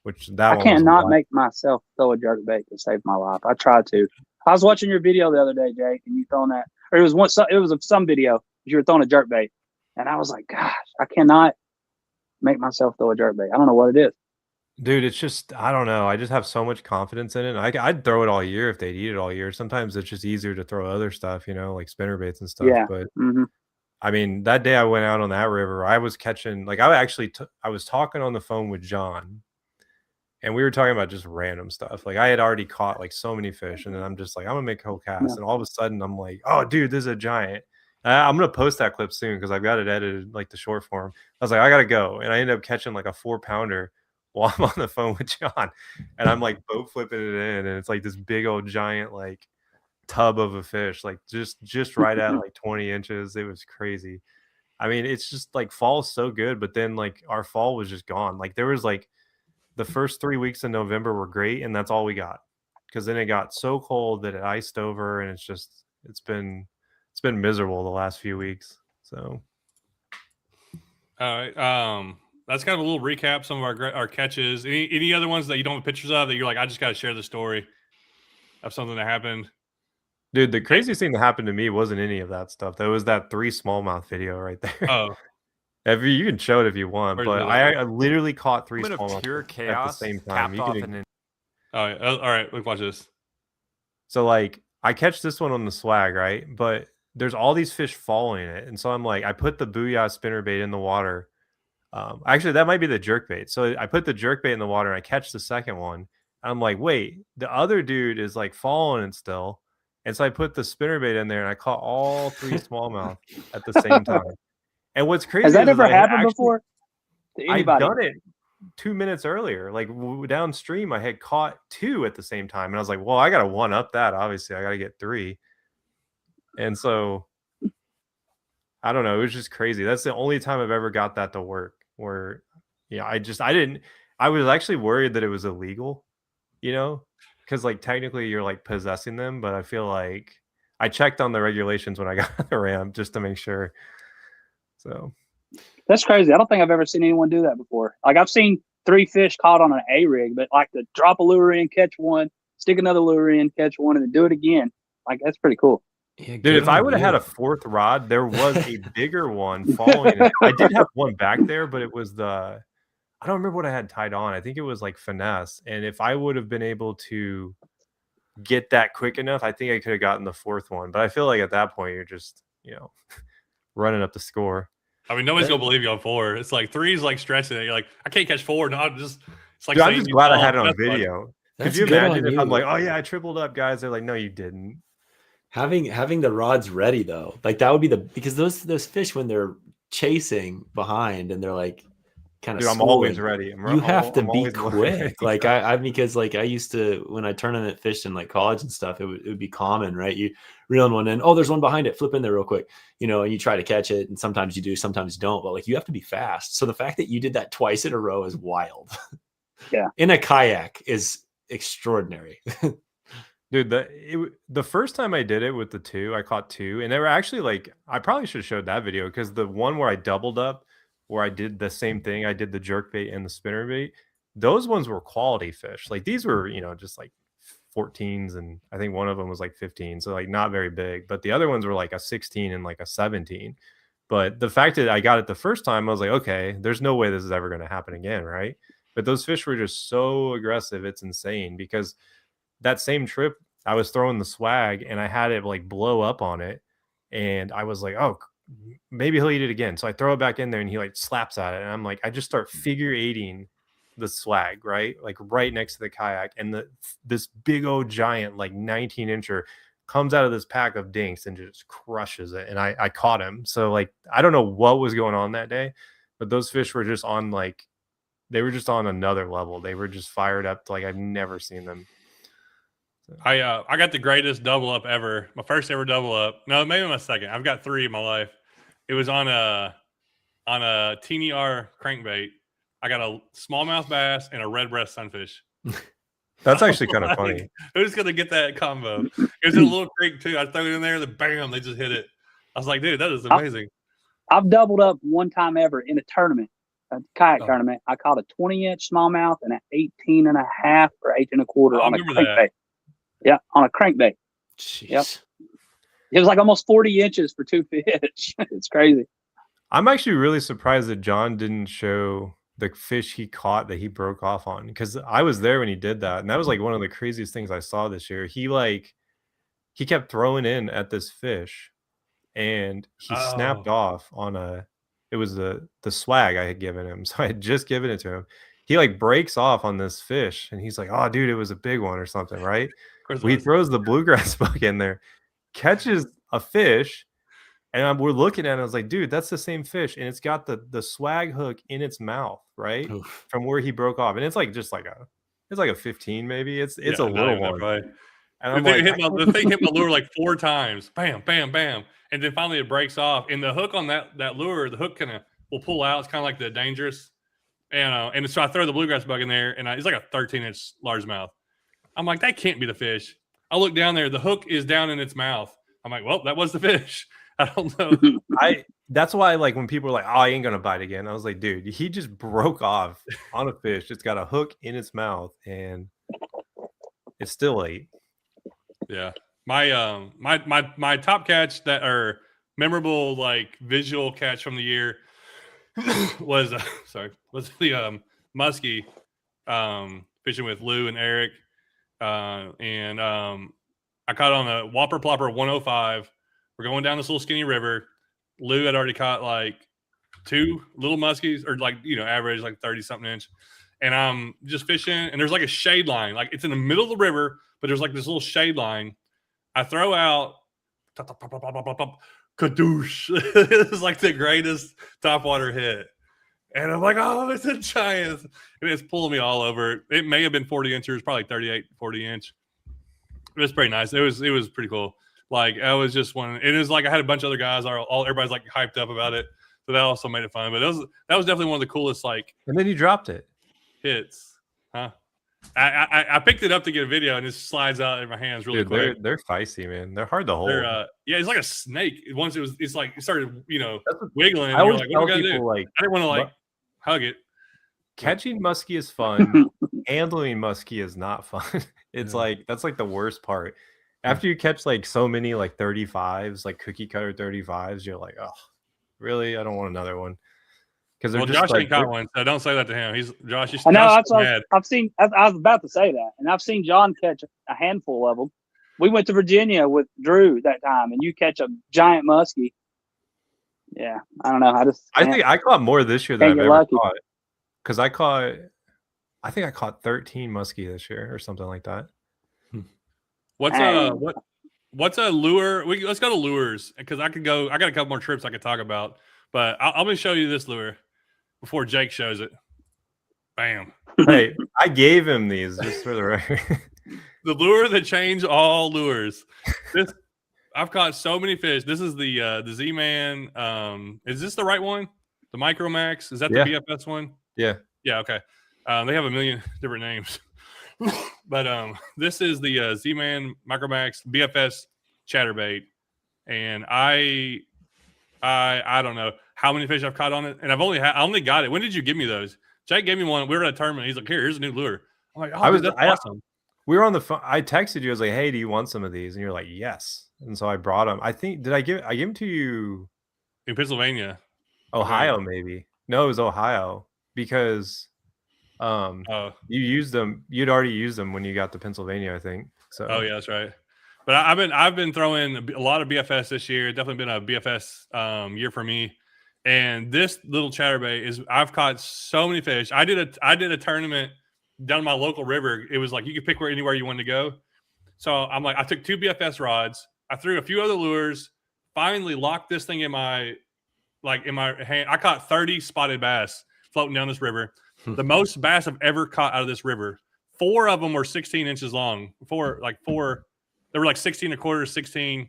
which I can't not make myself throw a jerkbait to save my life. I tried to. I was watching your video the other day, Jake, and you throwing that, or it was some video you were throwing a jerkbait, and I was like, gosh, I cannot make myself throw a jerkbait. I don't know what it is. Dude, it's just, I don't know. I just have so much confidence in it. I'd throw it all year if they'd eat it all year. Sometimes it's just easier to throw other stuff, like spinnerbaits and stuff. Yeah. But Mm-hmm. I mean, that day I went out on that river, I was catching, like I was talking on the phone with John, and we were talking about just random stuff. Like I had already caught like so many fish, and then I'm just like, I'm gonna make a whole cast. Yeah. And all of a sudden I'm like, oh dude, this is a giant. I'm gonna post that clip soon because I've got it edited, like the short form. I was like, I gotta go. And I ended up catching like a 4-pounder while I'm on the phone with John, and I'm like boat flipping it in, and it's like this big old giant like tub of a fish, like just right at like 20 inches. It was crazy. I mean, it's just like fall is so good, but then like our fall was just gone. Like there was like the first 3 weeks in November were great, and that's all we got, because then it got so cold that it iced over, and it's been miserable the last few weeks. So all right, that's kind of a little recap. Some of our catches. Any other ones that you don't have pictures of that you're like, I just got to share the story of something that happened? dude, the craziest thing that happened to me wasn't any of that stuff. There was that 3 smallmouth video right there. Oh, You can show it if you want, Where's but the- I literally caught 3 Moment of smallmouth pure at the chaos, same time. capped You off can- in all right. Look, watch this. So like I catch this one on the swag, right? But there's all these fish following it, and so I'm like, I put the Booyah spinnerbait in the water. Actually, that might be the jerkbait. So I put the jerkbait in the water, and I catch the second one. I'm like, wait, the other dude is like following it still, and so I put the spinnerbait in there, and I caught all 3 smallmouth at the same time. And what's crazy Has that is ever I had happened actually- before to I'd anybody? done it 2 minutes earlier, like downstream. I had caught 2 at the same time, and I was like, well, I got to one up that. Obviously, I got to get 3. And so I don't know. It was just crazy. That's the only time I've ever got that to work. Where, I was actually worried that it was illegal, because like technically you're like possessing them, but I feel like I checked on the regulations when I got on the ramp just to make sure. So That's crazy. I don't think I've ever seen anyone do that before. Like I've seen 3 fish caught on an A rig, but like to drop a lure in, catch one, stick another lure in, catch one, and then do it again. Like that's pretty cool. Yeah, dude, if I would have had a 4th rod, there was a bigger one following it. I did have one back there, but it was I don't remember what I had tied on. I think it was like finesse. And if I would have been able to get that quick enough, I think I could have gotten the 4th one. But I feel like at that point, you're just, running up the score. I mean, nobody's gonna believe you on 4. It's like 3 is like stretching it. You're like, I can't catch 4. No, it's like. Dude, I'm saying just you glad I fall. had it on That's like- video. Could That's you good imagine on if I'm you. like, oh yeah, I tripled up, guys? They're like, no, you didn't. Having the rods ready though, like that would be because those fish when they're chasing behind and they're like kind of Dude, I'm always ready. You have to I'm be always ready. quick. Like I because like I used to, when I tournament fished in like college and stuff, it would be common, right? You reeling one in, oh, there's one behind it, flip in there real quick, and you try to catch it, and sometimes you do, sometimes you don't, but like you have to be fast. So the fact that you did that twice in a row is wild. Yeah. In a kayak is extraordinary. Dude, the first time I did it with the 2, I caught 2, and they were actually like, I probably should have showed that video, because the one where I doubled up, where I did the same thing, I did the jerk bait and the spinner bait, those ones were quality fish. Like these were, just like 14s, and I think one of them was like 15, so like not very big, but the other ones were like a 16 and like a 17. But the fact that I got it the first time, I was like, okay, there's no way this is ever going to happen again, right? But those fish were just so aggressive, it's insane. Because that same trip, I was throwing the swag and I had it like blow up on it, and I was like, oh, maybe he'll eat it again. So I throw it back in there and he like slaps at it, and I'm like, I just start figure eighting the swag, right? Like right next to the kayak, and this big old giant like 19-incher comes out of this pack of dinks and just crushes it, and I caught him. So like I don't know what was going on that day, but those fish were just on they were just on another level. They were just fired up to like I've never seen them. I got the greatest double up ever. My first ever double up. No, maybe my second. I've got 3 in my life. It was on a teeny R crankbait. I got a smallmouth bass and a red breast sunfish. That's actually kind of funny. Who's gonna get that combo? It was in a little creek too. I threw it in there, then bam, they just hit it. I was like, dude, that is amazing. I've doubled up one time ever in a tournament, a kayak tournament. I caught a 20-inch smallmouth and an 18.5 or 18.25 on a crankbait. Yeah, on a crankbait. Jeez. Yep. It was like almost 40 inches for 2 fish. It's crazy. I'm actually really surprised that John didn't show the fish he caught that he broke off on, because I was there when he did that, and that was like one of the craziest things I saw this year. He kept throwing in at this fish, and he snapped off on it was the swag I had given him. So I had just given it to him. He like breaks off on this fish, and he's like, oh dude, it was a big one or something, right? He throws the bluegrass bug in there, catches a fish, and we're looking at it. I was like, dude, that's the same fish, and it's got the swag hook in its mouth, right? Oof. From where he broke off, and it's like it's like a 15 maybe. It's a little one. Right. And the thing hit my lure like 4 times, bam, bam, bam, and then finally it breaks off. And the hook on that lure, the hook kind of will pull out. It's kind of like the dangerous, and so I throw the bluegrass bug in there, and it's like a 13-inch largemouth. I'm like, that can't be the fish. I look down there, the hook is down in its mouth. I'm like, well, that was the fish. I don't know. That's why, like, when people are like, oh, I ain't gonna bite again, I was like, dude, he just broke off on a fish. It's got a hook in its mouth, and it's still ate. Yeah. My top catch that are memorable, like visual catch from the year was the muskie fishing with Lou and Eric. And I caught on a Whopper Plopper 105. We're going down this little skinny river. Lou had already caught like 2 little muskies, or like, average like 30-something inch. And I'm just fishing, and there's like a shade line. Like it's in the middle of the river, but there's like this little shade line. I throw out, kadoosh. It's like the greatest topwater hit. And I'm like, oh, it's a giant. And it's pulling me all over. It may have been 40 inches, probably 38, 40 inch. It was pretty nice. It was pretty cool. Like, I was just one. It was like I had a bunch of other guys. Everybody's like hyped up about it. So that also made it fun. But that was definitely one of the coolest, like. And then you dropped it. Hits. Huh? I picked it up to get a video, and it slides out in my hands really quick. They're feisty, man. They're hard to hold. It's like a snake. Once it's like it started, wiggling. I always like, tell what do I people, do? like, I didn't want to like hug it. Catching muskie is fun. Handling muskie is not fun. It's like that's like the worst part. After you catch like so many like 35s, like cookie cutter 35s, you're like, oh, really? I don't want another one. Because Josh ain't caught one, so don't say that to him. Josh. I know. That's what I've seen. I was about to say that, and I've seen John catch a handful of them. We went to Virginia with Drew that time, and you catch a giant muskie. Yeah, I don't know. I think I caught more this year than I've ever caught. Because I think I caught 13 muskie this year or something like that. What's a lure? Let's go to lures, because I got a couple more trips I could talk about, but I'm gonna show you this lure. before Jake shows it. Bam. Hey, I gave him these just for the record. The lure that changed all lures. This I've caught so many fish. This is the Z-Man. Is this the right one? The Micromax? Is that the BFS one? Yeah. Yeah, okay. They have a million different names. But this is the Z-Man Micromax BFS chatterbait. And I don't know how many fish I've caught on it. And I only got it. When did you give me those? Jake gave me one. We were at a tournament. He's like, here's a new lure. I'm like, oh, that's awesome. We were on the phone. I texted you. I was like, hey, do you want some of these? And you're like, yes. And so I brought them. I think, I give them to you in Pennsylvania? Ohio, maybe. No, it was Ohio because you used them. You'd already used them when you got to Pennsylvania, I think. So. Oh yeah, that's right. But I've been throwing a lot of BFS this year. Definitely been a BFS year for me. And this little chatterbait I've caught so many fish. I did a tournament down my local river. It was like you could pick anywhere you wanted to go. So I'm like, I took 2 BFS rods. I threw a few other lures. Finally locked this thing in my hand. I caught 30 spotted bass floating down this river. The most bass I've ever caught out of this river. 4 of them were 16 inches long. Four. They were like 16 1/4, 16.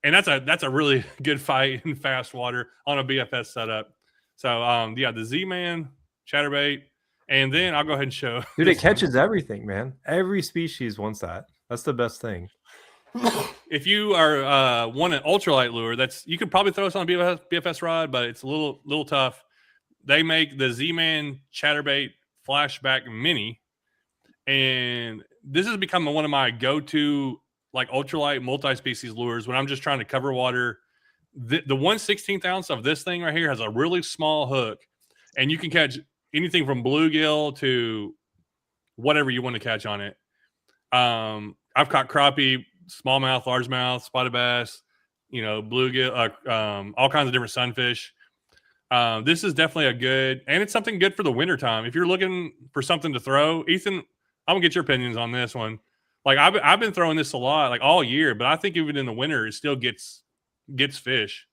And that's a really good fight in fast water on a BFS setup. So the Z-Man chatterbait. And then I'll go ahead and show. Dude, it catches everything, man. Every species wants that. That's the best thing. If you are want an ultralight lure, you could probably throw this on a BFS rod, but it's a little tough. They make the Z-Man chatterbait flashback mini, and this has become one of my go-to like ultralight multi-species lures when I'm just trying to cover water. The 1/16 ounce of this thing right here has a really small hook, and you can catch anything from bluegill to whatever you want to catch on it. I've caught crappie, smallmouth, largemouth, spotted bass, bluegill, all kinds of different sunfish. This is definitely and it's something good for the wintertime. If you're looking for something to throw, Ethan, I'm gonna get your opinions on this one. Like I've been throwing this a lot, like all year, but I think even in the winter, it still gets fish.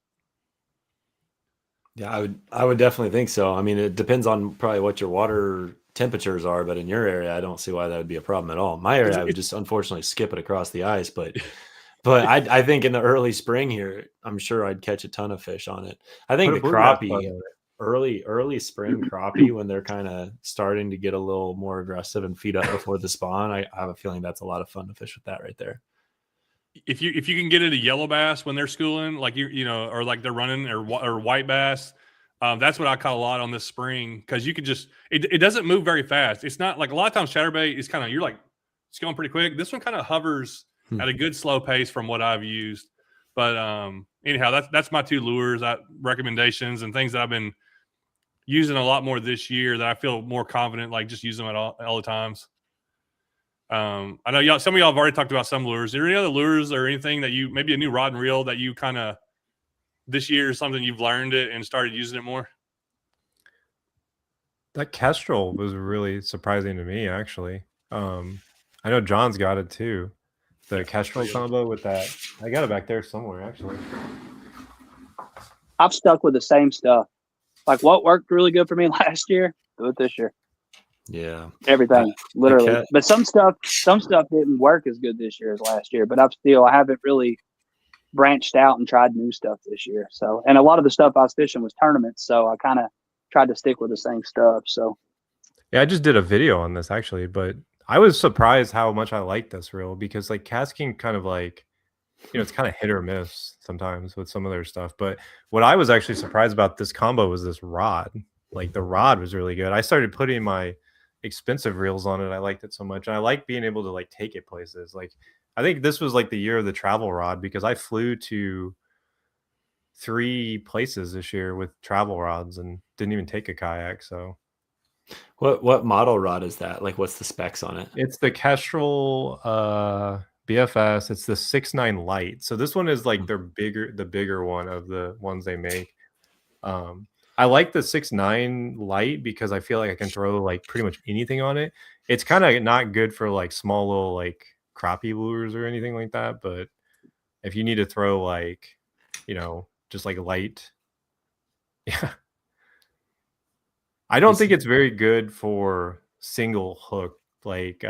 Yeah, I would definitely think so. I mean, it depends on probably what your water temperatures are, but in your area, I don't see why that would be a problem at all. In my area, I would just unfortunately skip it across the ice, but I think in the early spring here, I'm sure I'd catch a ton of fish on it. I think the crappie, early spring crappie, when they're kind of starting to get a little more aggressive and feed up before the spawn, I have a feeling that's a lot of fun to fish with that right there. If you can get into yellow bass when they're schooling, like or like they're running or white bass, that's what I caught a lot on this spring, because you could just it doesn't move very fast. It's not like a lot of times chatterbait is kind of it's going pretty quick. This one kind of hovers at a good slow pace from what I've used. But anyhow, that's my 2 lures, recommendations and things that I've been using a lot more this year that I feel more confident, like just using them at all the times. I know some of y'all have already talked about some lures. Are there any other lures or anything that maybe a new rod and reel that you kind of this year or something you've learned it and started using it more? That Kestrel was really surprising to me, actually. I know John's got it too. The Kestrel combo with that. I got it back there somewhere, actually. I've stuck with the same stuff. Like what worked really good for me last year, do it this year. Yeah. Everything, literally. But some stuff didn't work as good this year as last year. But I haven't really branched out and tried new stuff this year. So, and a lot of the stuff I was fishing was tournaments. So I kind of tried to stick with the same stuff. So. Yeah, I just did a video on this actually, but I was surprised how much I like this reel, because like casting kind of like, it's kind of hit or miss sometimes with some of their stuff. But what I was actually surprised about this combo was this rod. Like the rod was really good. I started putting my expensive reels on it. I liked it so much. And I like being able to like take it places. Like I think this was like the year of the travel rod, because I flew to 3 places this year with travel rods and didn't even take a kayak. So what model rod is that? Like what's the specs on it? It's the Kestrel BFS. It's the 6.9 light. So this one is like the bigger one of the ones they make. I like the 6.9 light because I feel like I can throw like pretty much anything on it. It's kind of not good for like small little like crappie lures or anything like that. But if you need to throw like, just like light. Yeah. I don't think it's very good for single hook like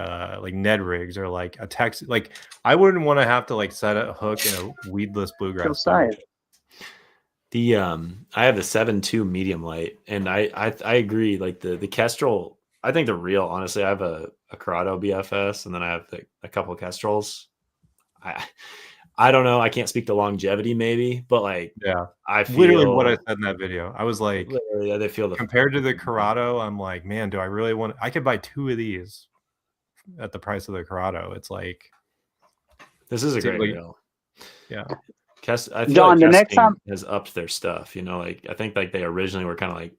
Ned rigs or like a Texas. Like I wouldn't want to have to like set a hook in a weedless bluegrass. Say. The I have the 7.2 medium light, and I agree. Like the Kestrel, I think they're real. Honestly, I have a Corrado BFS, and then I have a couple of Kestrels. I don't know. I can't speak to longevity, maybe, but like, yeah, I feel literally what I said in that video. I was like, yeah, they feel compared to the Corrado. I'm like, man, do I really want? I could buy 2 of these at the price of the Corrado. It's like, this is a great reel. Yeah. I feel John, like the next time has upped their stuff. You know, like I think like they originally were kind of like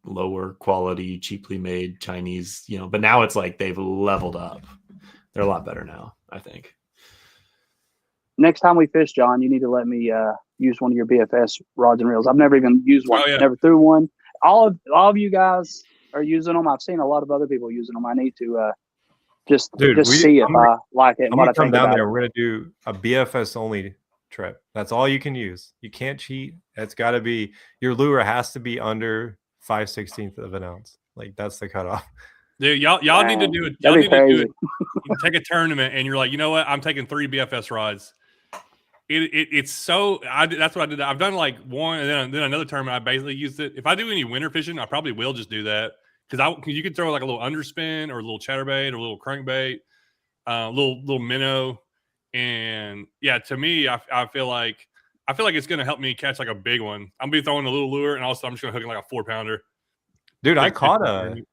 lower quality, cheaply made Chinese. You know, but now it's like they've leveled up. They're a lot better now, I think. Next time we fish, John, you need to let me use one of your BFS rods and reels. I've never even used one. Never threw one. All of you guys are using them. I've seen a lot of other people using them. I need to just see if I like it. I'm gonna come down there. We're gonna do a BFS only trip. That's all you can use. You can't cheat. It's got to be, your lure has to be under 5/16 of an ounce. Like that's the cutoff. Dude, y'all need to do it. Y'all need to do it. You take a tournament and you're like, you know what? I'm taking 3 BFS rods. It's so that's what I did. I've done like one, and then another tournament. I basically used it. If I do any winter fishing, I probably will just do that because you could throw like a little underspin or a little chatterbait or a little crankbait, little minnow, and yeah, to me, I feel like it's gonna help me catch like a big one. I'm gonna be throwing a little lure, and also I'm just gonna hook in like a 4-pounder. Dude, I caught a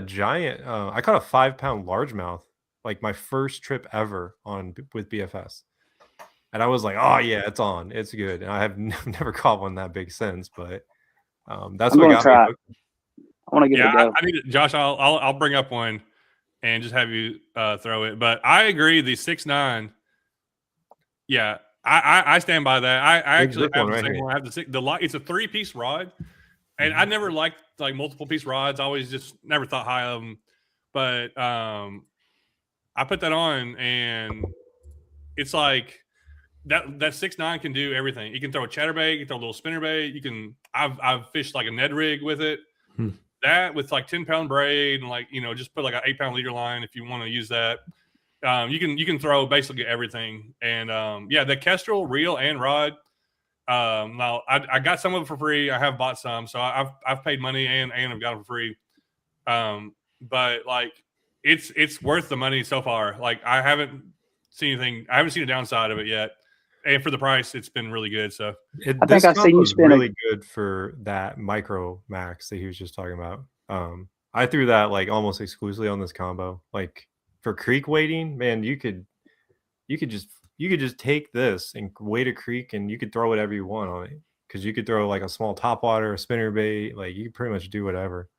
giant. I caught a 5-pound largemouth, like my first trip ever with BFS. And I was like, oh, yeah, it's on. It's good. And I have never caught one that big since, but that's what got me hooked. I want to give it a go. I need to, Josh, I'll bring up one and just have you throw it. But I agree, the 6.9, yeah, I stand by that. I actually have the same one. I have it's a 3-piece rod. And I never liked like multiple-piece rods. I always just never thought high of them. But I put that on, and it's like – that 6.9 can do everything. You can throw a chatterbait, you can throw a little spinnerbait. I've fished like a Ned rig with it. That with like 10-pound braid and like, you know, just put like an 8-pound leader line if you want to use that. You can throw basically everything. And yeah, the Kestrel reel and rod. Now I got some of it for free. I have bought some, so I've paid money and I've got them for free. But like it's worth the money so far. Like I haven't seen a downside of it yet. And for the price, it's been really good. So I think I've seen you spend really good for that Micro Max that he was just talking about. I threw that like almost exclusively on this combo. Like for creek wading, man, you could just take this and wade a creek, and you could throw whatever you want on it because you could throw like a small topwater, a spinnerbait, like you could pretty much do whatever.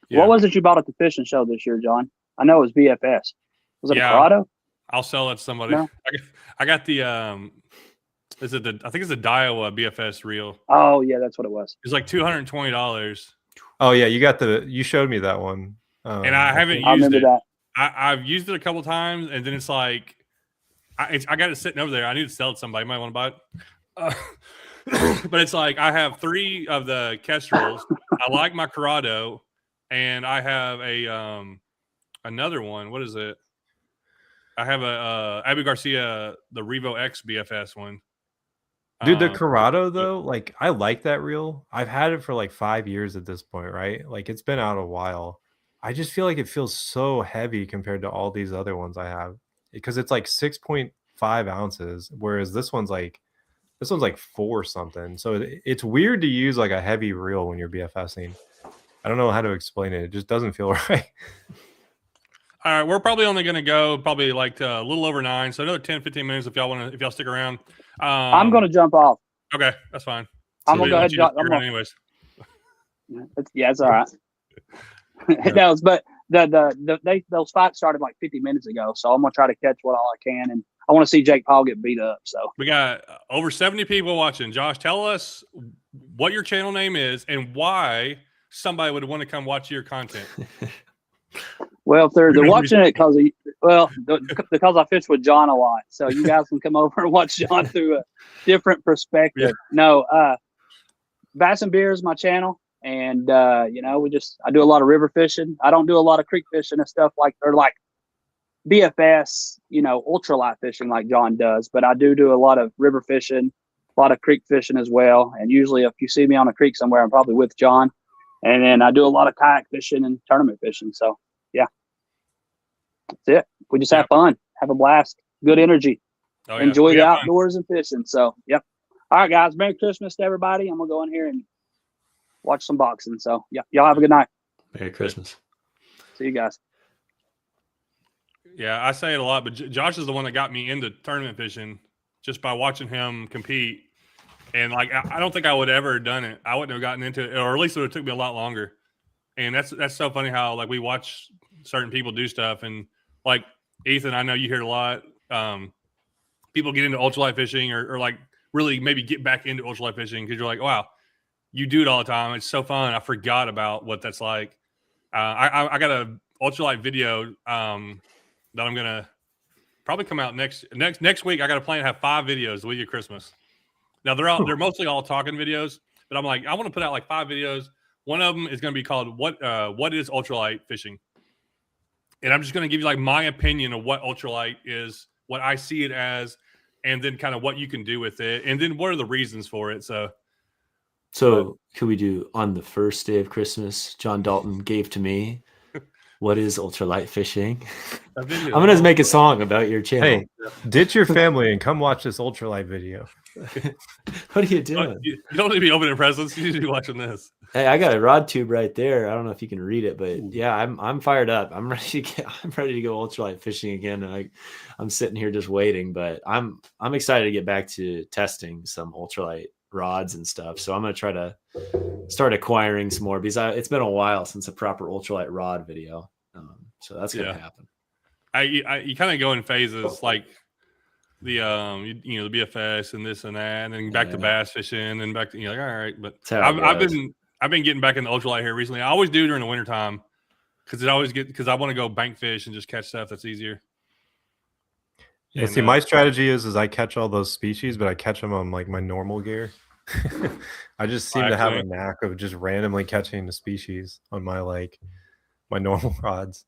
Yeah. What was it you bought at the fishing show this year, John? I know it was BFS. Was it a Corrado? I'll sell it to somebody. No? I got the I think it's a Daiwa BFS reel. Oh yeah, that's what it was. It's like $220. Oh yeah, you showed me that one. And I haven't used it. Remember that. I've used it a couple times, and then it's like I got it sitting over there. I need to sell it to somebody. Might want to buy it. But it's like I have 3 of the Kestrels. I like my Corrado, and I have a another one. What is it? I have a Abu Garcia, the Revo X BFS one. Dude, the Corrado though, like I like that reel. I've had it for like 5 years at this point, right? Like it's been out a while. I just feel like it feels so heavy compared to all these other ones I have because it's like 6.5 ounces, whereas this one's like 4 something. So it's weird to use like a heavy reel when you're BFSing. I don't know how to explain it. It just doesn't feel right. All right, we're probably only going to go like a little over 9, so another 10, 15 minutes if y'all stick around. I'm going to jump off. Okay, that's fine. I'm going to go ahead and jump off. Anyways. Yeah, it's all right. It does, but those fights started like 50 minutes ago, so I'm going to try to catch what all I can, and I want to see Jake Paul get beat up. So we got over 70 people watching. Josh, tell us what your channel name is and why somebody would want to come watch your content. Well, if they're watching it because I fish with John a lot, so you guys can come over and watch John through a different perspective. Yeah. No, Bass and Beer is my channel. And, you know, I do a lot of river fishing. I don't do a lot of creek fishing and stuff like BFS, you know, ultralight fishing like John does, but I do a lot of river fishing, a lot of creek fishing as well. And usually if you see me on a creek somewhere, I'm probably with John. And then I do a lot of kayak fishing and tournament fishing. So yeah, that's it. We just have fun, have a blast, good energy, enjoy the outdoors and fishing. So, yep. All right, guys, Merry Christmas to everybody. I'm going to go in here and watch some boxing. So yeah, y'all have a good night. Merry Christmas. See you guys. Yeah, I say it a lot, but Josh is the one that got me into tournament fishing just by watching him compete. And like, I don't think I would ever have done it. I wouldn't have gotten into it, or at least it would have took me a lot longer. And that's so funny how like we watch certain people do stuff. And like Ethan, I know you hear a lot. People get into ultralight fishing or like really maybe get back into ultralight fishing because you're like, wow, you do it all the time. It's so fun. I forgot about what that's like. I got a ultralight video that I'm gonna probably come out next week. I got a plan to have 5 videos the week of Christmas. Now they're mostly all talking videos, but I'm like, I want to put out like 5 videos. One of them is going to be called what is ultralight fishing, and I'm just going to give you like my opinion of what ultralight is, what I see it as, and then kind of what you can do with it, and then what are the reasons for it. So could we do on the first day of Christmas? John Dalton gave to me. What is ultralight fishing? I'm gonna make a song about your channel. Hey, ditch your family and come watch this ultralight video. What are you doing? You don't need to be opening presents. You need to be watching this. Hey, I got a rod tube right there. I don't know if you can read it, but yeah, I'm fired up. I'm ready to go ultralight fishing again. And I'm sitting here just waiting, but I'm excited to get back to testing some ultralight rods and stuff. So I'm gonna try to start acquiring some more because it's been a while since a proper ultralight rod video. So that's gonna happen. You kind of go in phases, like the the BFS and this and that, and then back to bass fishing, and back to like all right. But I've been getting back into ultralight here recently. I always do during the wintertime because I want to go bank fish and just catch stuff that's easier. Yeah, see, my strategy is I catch all those species, but I catch them on like my normal gear. I just seem to have a knack of just randomly catching the species on my normal rods.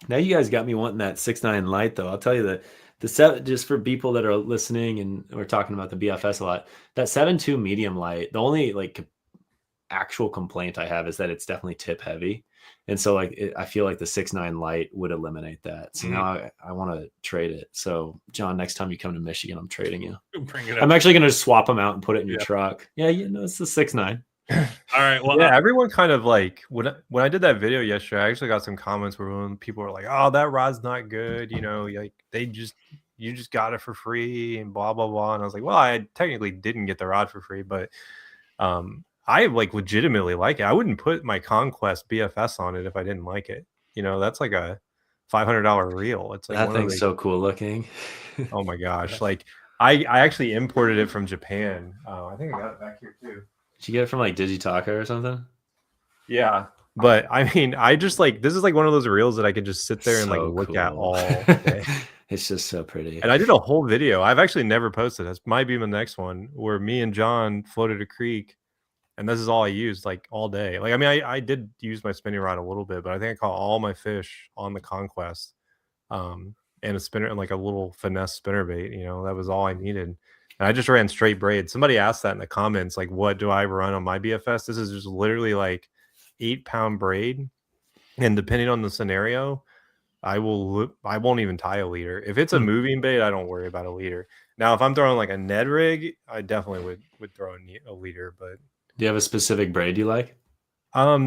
Now you guys got me wanting that 6.9 light, though. I'll tell you the 7, just for people that are listening, and we're talking about the BFS a lot. That 7.2 medium light. The only like actual complaint I have is that it's definitely tip heavy, and so I feel like the 6.9 light would eliminate that. So now I want to trade it. So John, next time you come to Michigan, I'm trading you. I'm actually going to swap them out and put it in your truck. Yeah, it's the 6.9. All right. Well, yeah, everyone kind of like when I did that video yesterday, I actually got some comments where when people were like, "Oh, that rod's not good," like you just got it for free and blah blah blah. And I was like, "Well, I technically didn't get the rod for free, but I like legitimately like it. I wouldn't put my Conquest BFS on it if I didn't like it. That's like a $500 reel. It's like that thing's so cool looking. Oh my gosh! Like I actually imported it from Japan. I think I got it back here too. Did you get it from like Digitaka or something? Yeah, but I mean, I just like this is like one of those reels that I can just sit there and like look at all day. It's just so pretty. And I did a whole video. I've actually never posted. This might be my next one where me and John floated a creek, and this is all I used like all day. Like I mean, I did use my spinning rod a little bit, but I think I caught all my fish on the Conquest, and a spinner and like a little finesse spinnerbait. That was all I needed. And I just ran straight braid. Somebody asked that in the comments, like, what do I run on my BFS? This is just literally like 8-pound braid. And depending on the scenario, I won't even tie a leader. If it's a moving bait, I don't worry about a leader. Now, if I'm throwing like a Ned rig, I definitely would throw a leader. But do you have a specific braid you like?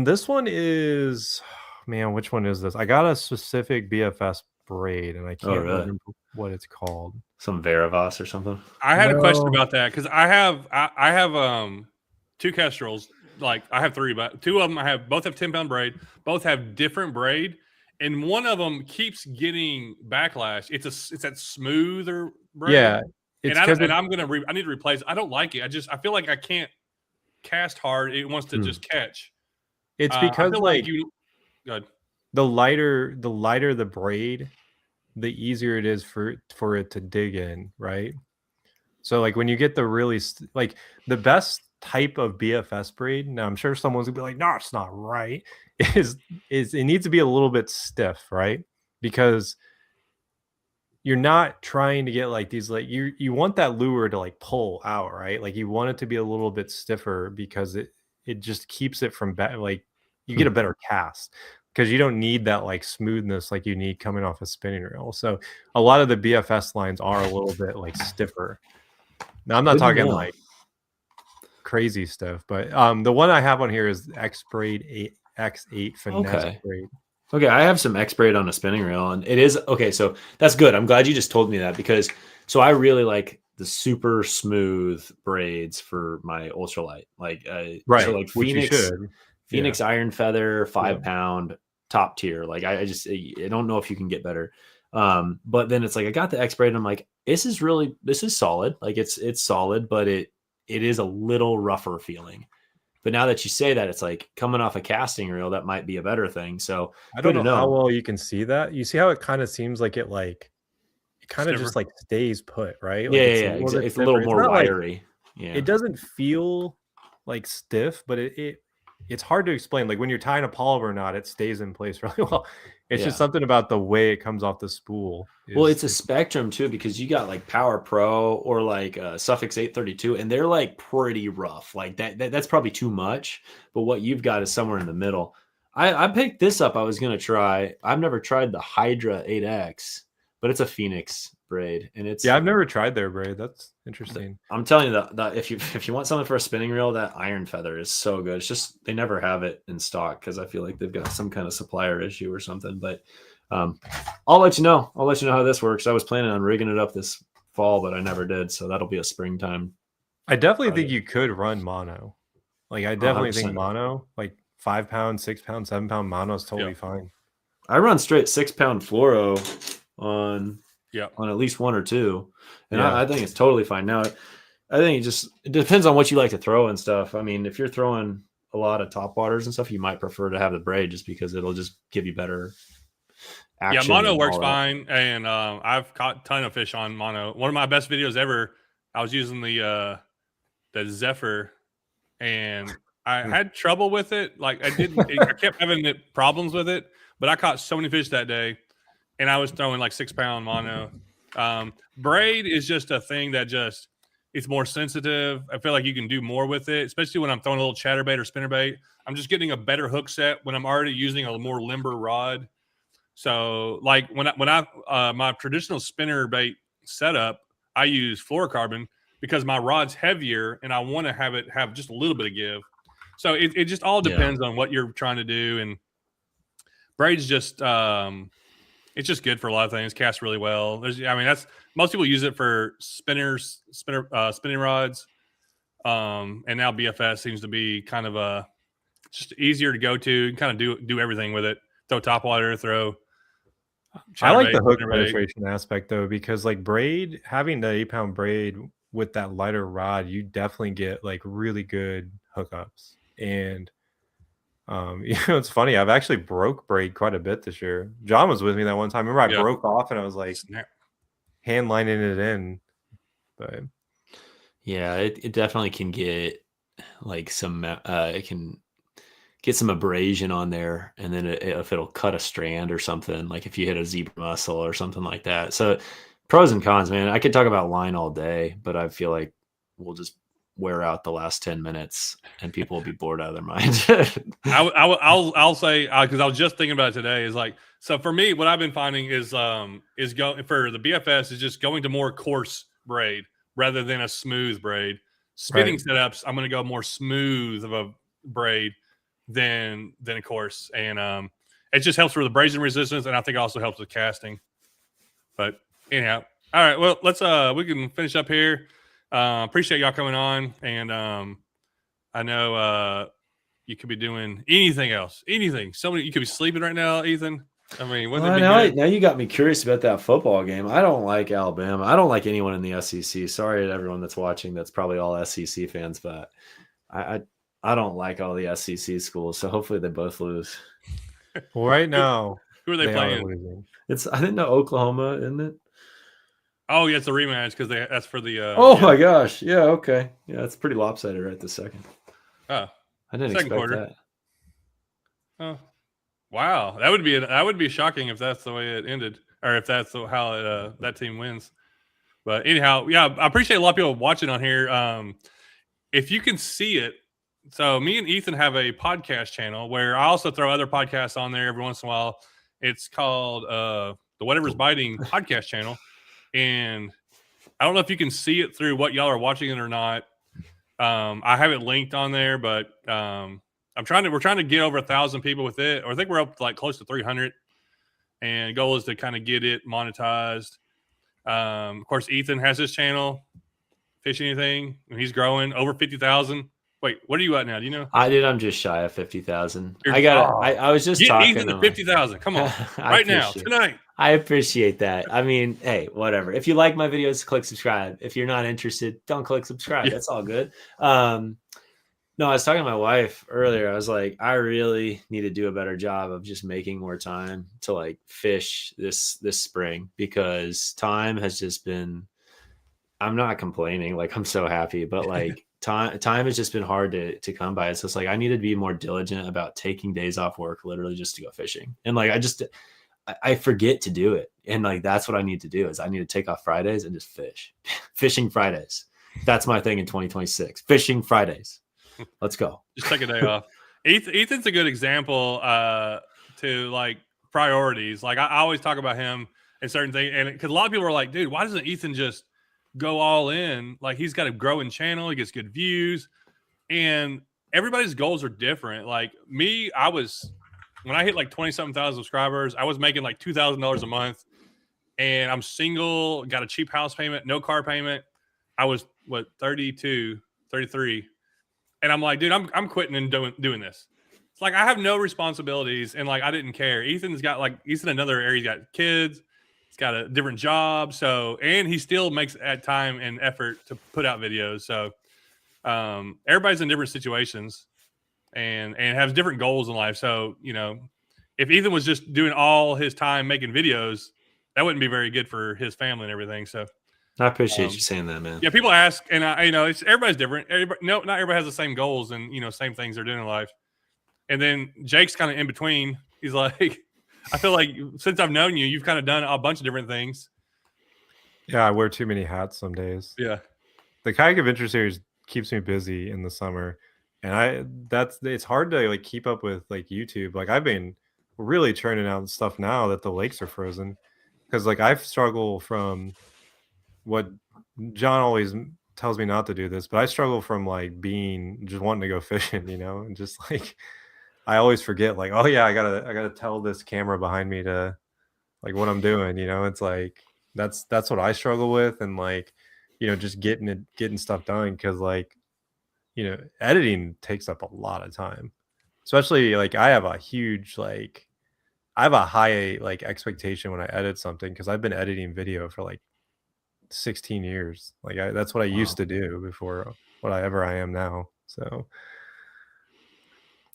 This one is, man, which one is this? I got a specific BFS braid, and I can't remember what it's called. Some Veravos or something. I had a question about that because I have 2 Kestrels. Like I have 3, but 2 of them both have 10-pound braid. Both have different braid, and one of them keeps getting backlash. It's that smoother braid. Yeah, I need to replace. I don't like it. I feel like I can't cast hard. It wants to just catch. It's because like you. Good. The lighter the braid, the easier it is for it to dig in, right? So like when you get the really like the best type of BFS braid. Now I'm sure someone's gonna be like, no, it's not right. Is it needs to be a little bit stiff, right? Because you're not trying to get like these, like you want that lure to like pull out, right? Like you want it to be a little bit stiffer because it just keeps it from like you get a better cast, because you don't need that like smoothness like you need coming off a spinning reel. So a lot of the BFS lines are a little bit like stiffer. Now I'm not Good to talking know. like crazy stuff, but the one I have on here is X Braid X8 Finesse Okay. braid. Okay, I have some X braid on a spinning reel, and it is okay. So that's good. I'm glad you just told me that, because I really like the super smooth braids for my ultralight, like Right, so like which you Phoenix should. Phoenix Iron Feather 5 Yeah. pound top tier. Like I don't know if you can get better. But then it's like I got the X braid, and I'm like, this is solid. Like it's solid, but it is a little rougher feeling. But now that you say that, it's like coming off a casting reel, that might be a better thing. So I don't good know to how know. well you can see that. You see how it kind of seems like it kind of just Stiffer. like stays put, right? Yeah, Like yeah, a little bit it's a little stiffer. more It's not like wiry. Yeah. it doesn't feel like stiff, but it's hard to explain. Like when you're tying a polymer knot, it stays in place really well. It's just Yeah. something about the way it comes off the spool. Well, it's a spectrum too, because you got like Power Pro or like Suffix 832, and they're like pretty rough. Like that's probably too much. But what you've got is somewhere in the middle. I picked this up. I was gonna try. I've never tried the Hydra 8X, but it's a Phoenix braid, and it's I've never tried their braid. That's interesting. I'm telling you that if you want something for a spinning reel, that Iron Feather is so good. It's just they never have it in stock because I feel like they've got some kind of supplier issue or something. But I'll let you know. I'll let you know how this works. I was planning on rigging it up this fall, but I never did. So that'll be a springtime. I definitely think you could run mono. Like I definitely think 100%. mono, like 5 pound, 6 pound, 7 pound mono is totally fine. I run straight 6 pound fluoro on at least one or two, and I think it's totally fine. Now, I think it depends on what you like to throw and stuff. I mean, if you're throwing a lot of top waters and stuff, you might prefer to have the braid just because it'll just give you better action. Yeah, mono and works all that. fine, and I've caught a ton of fish on mono. One of my best videos ever, I was using the Zephyr, and I had trouble with it. Like I kept having problems with it, but I caught so many fish that day, and I was throwing like 6 pound mono. Braid is just a thing that it's more sensitive. I feel like you can do more with it, especially when I'm throwing a little chatterbait or spinnerbait. I'm just getting a better hook set when I'm already using a more limber rod. So like when I my traditional spinnerbait setup, I use fluorocarbon because my rod's heavier and I want to have just a little bit of give. So it just all depends on what you're trying to do. And braid's just it's just good for a lot of things. Casts really well. That's most people use it for spinning rods. And now BFS seems to be kind of just easier to go to. You can kind of do everything with it. Throw topwater, throw. I like the hook spinnerbait. penetration aspect though, because like braid, having the 8 pound braid with that lighter rod, you definitely get like really good hookups. And it's funny, I've actually broke braid quite a bit this year. John was with me that one time. Remember I broke off and I was like hand lining it in. But yeah, it definitely can get like some it can get some abrasion on there, and then if it'll cut a strand or something, like if you hit a zebra mussel or something like that. So pros and cons, man. I could talk about line all day, but I feel like we'll just wear out the last 10 minutes and people will be bored out of their minds. I'll say, because I was just thinking about it today, is like, so for me, what I've been finding is going for the BFS is just going to more coarse braid rather than a smooth braid. Spinning setups, I'm going to go more smooth of a braid than of course, and it just helps for the abrasion resistance, and I think it also helps with casting. But anyhow, all right, well, let's we can finish up here. Appreciate y'all coming on, and I know you could be doing anything else, anything. You could be sleeping right now, Ethan. I mean, now you got me curious about that football game. I don't like Alabama. I don't like anyone in the SEC. Sorry to everyone that's watching. That's probably all SEC fans, but I don't like all the SEC schools, so hopefully they both lose. Well, right now, who are they playing? I didn't know Oklahoma, isn't it? Oh yeah, it's a rematch because that's for the. Oh yeah. my gosh! Yeah, okay, yeah, it's pretty lopsided right this second. Oh, I didn't Second expect quarter. that. oh, wow, that would be shocking if that's the way it ended, or if that's how that team wins. But anyhow, yeah, I appreciate a lot of people watching on here. If you can see it, so me and Ethan have a podcast channel where I also throw other podcasts on there every once in a while. It's called the Whatever's Biting podcast channel, and I don't know if you can see it through what y'all are watching it or not. I have it linked on there, but we're trying to get over 1,000 people with it, or I think we're up to like close to 300. And the goal is to kind of get it monetized. Of course, Ethan has his channel, Fish Anything, and he's growing over 50,000. Wait, what are you at now? Do you know? I'm just shy of 50,000. You're- I got. I was just Get talking Ethan to to 50,000. Come on, right now, tonight. I appreciate that. I mean, hey, whatever. If you like my videos, click subscribe. If you're not interested, don't click subscribe. Yeah. That's all good. No, I was talking to my wife earlier. I was like, I really need to do a better job of just making more time to like fish this spring, because time has just been, I'm not complaining. Like, I'm so happy, but like time has just been hard to come by. It's just like, I need to be more diligent about taking days off work, literally just to go fishing. And like, I forget to do it. And like, that's what I need to do is I need to take off Fridays and just fish. Fishing Fridays. That's my thing in 2026. Fishing Fridays. Let's go. Just take a day off. Ethan's a good example to like priorities. Like I always talk about him and certain things, and because a lot of people are like, dude, why doesn't Ethan just go all in? Like, he's got a growing channel, he gets good views, and everybody's goals are different. Like me, when I hit like 20-something thousand subscribers, I was making like $2,000 a month, and I'm single, got a cheap house payment, no car payment. I was 32, 33. And I'm like, dude, I'm quitting and doing this. It's like, I have no responsibilities, and like, I didn't care. He's in another area. He's got kids. He's got a different job. So, and he still makes that time and effort to put out videos. So everybody's in different situations and has different goals in life. So, you know, if Ethan was just doing all his time making videos, that wouldn't be very good for his family and everything. So I appreciate you saying that, man. yeah, people ask, and everybody's different. Not everybody has the same goals and same things they're doing in life. And then Jake's kind of in between. He's like, I feel like since I've known you, you've kind of done a bunch of different things. Yeah, I wear too many hats some days. Yeah, The Kayak Adventure Series keeps me busy in the summer, and it's hard to like keep up with like YouTube. Like, I've been really churning out stuff now that the lakes are frozen, because like I struggle from what John always tells me not to do this, but I struggle from like just wanting to go fishing, and just like I always forget, like, oh yeah, I gotta tell this camera behind me to like what I'm doing. It's like that's what I struggle with, and like just getting stuff done, because like editing takes up a lot of time, especially like I have a high like expectation when I edit something, because I've been editing video for like 16 years. Like that's what I used to do before whatever I am now. So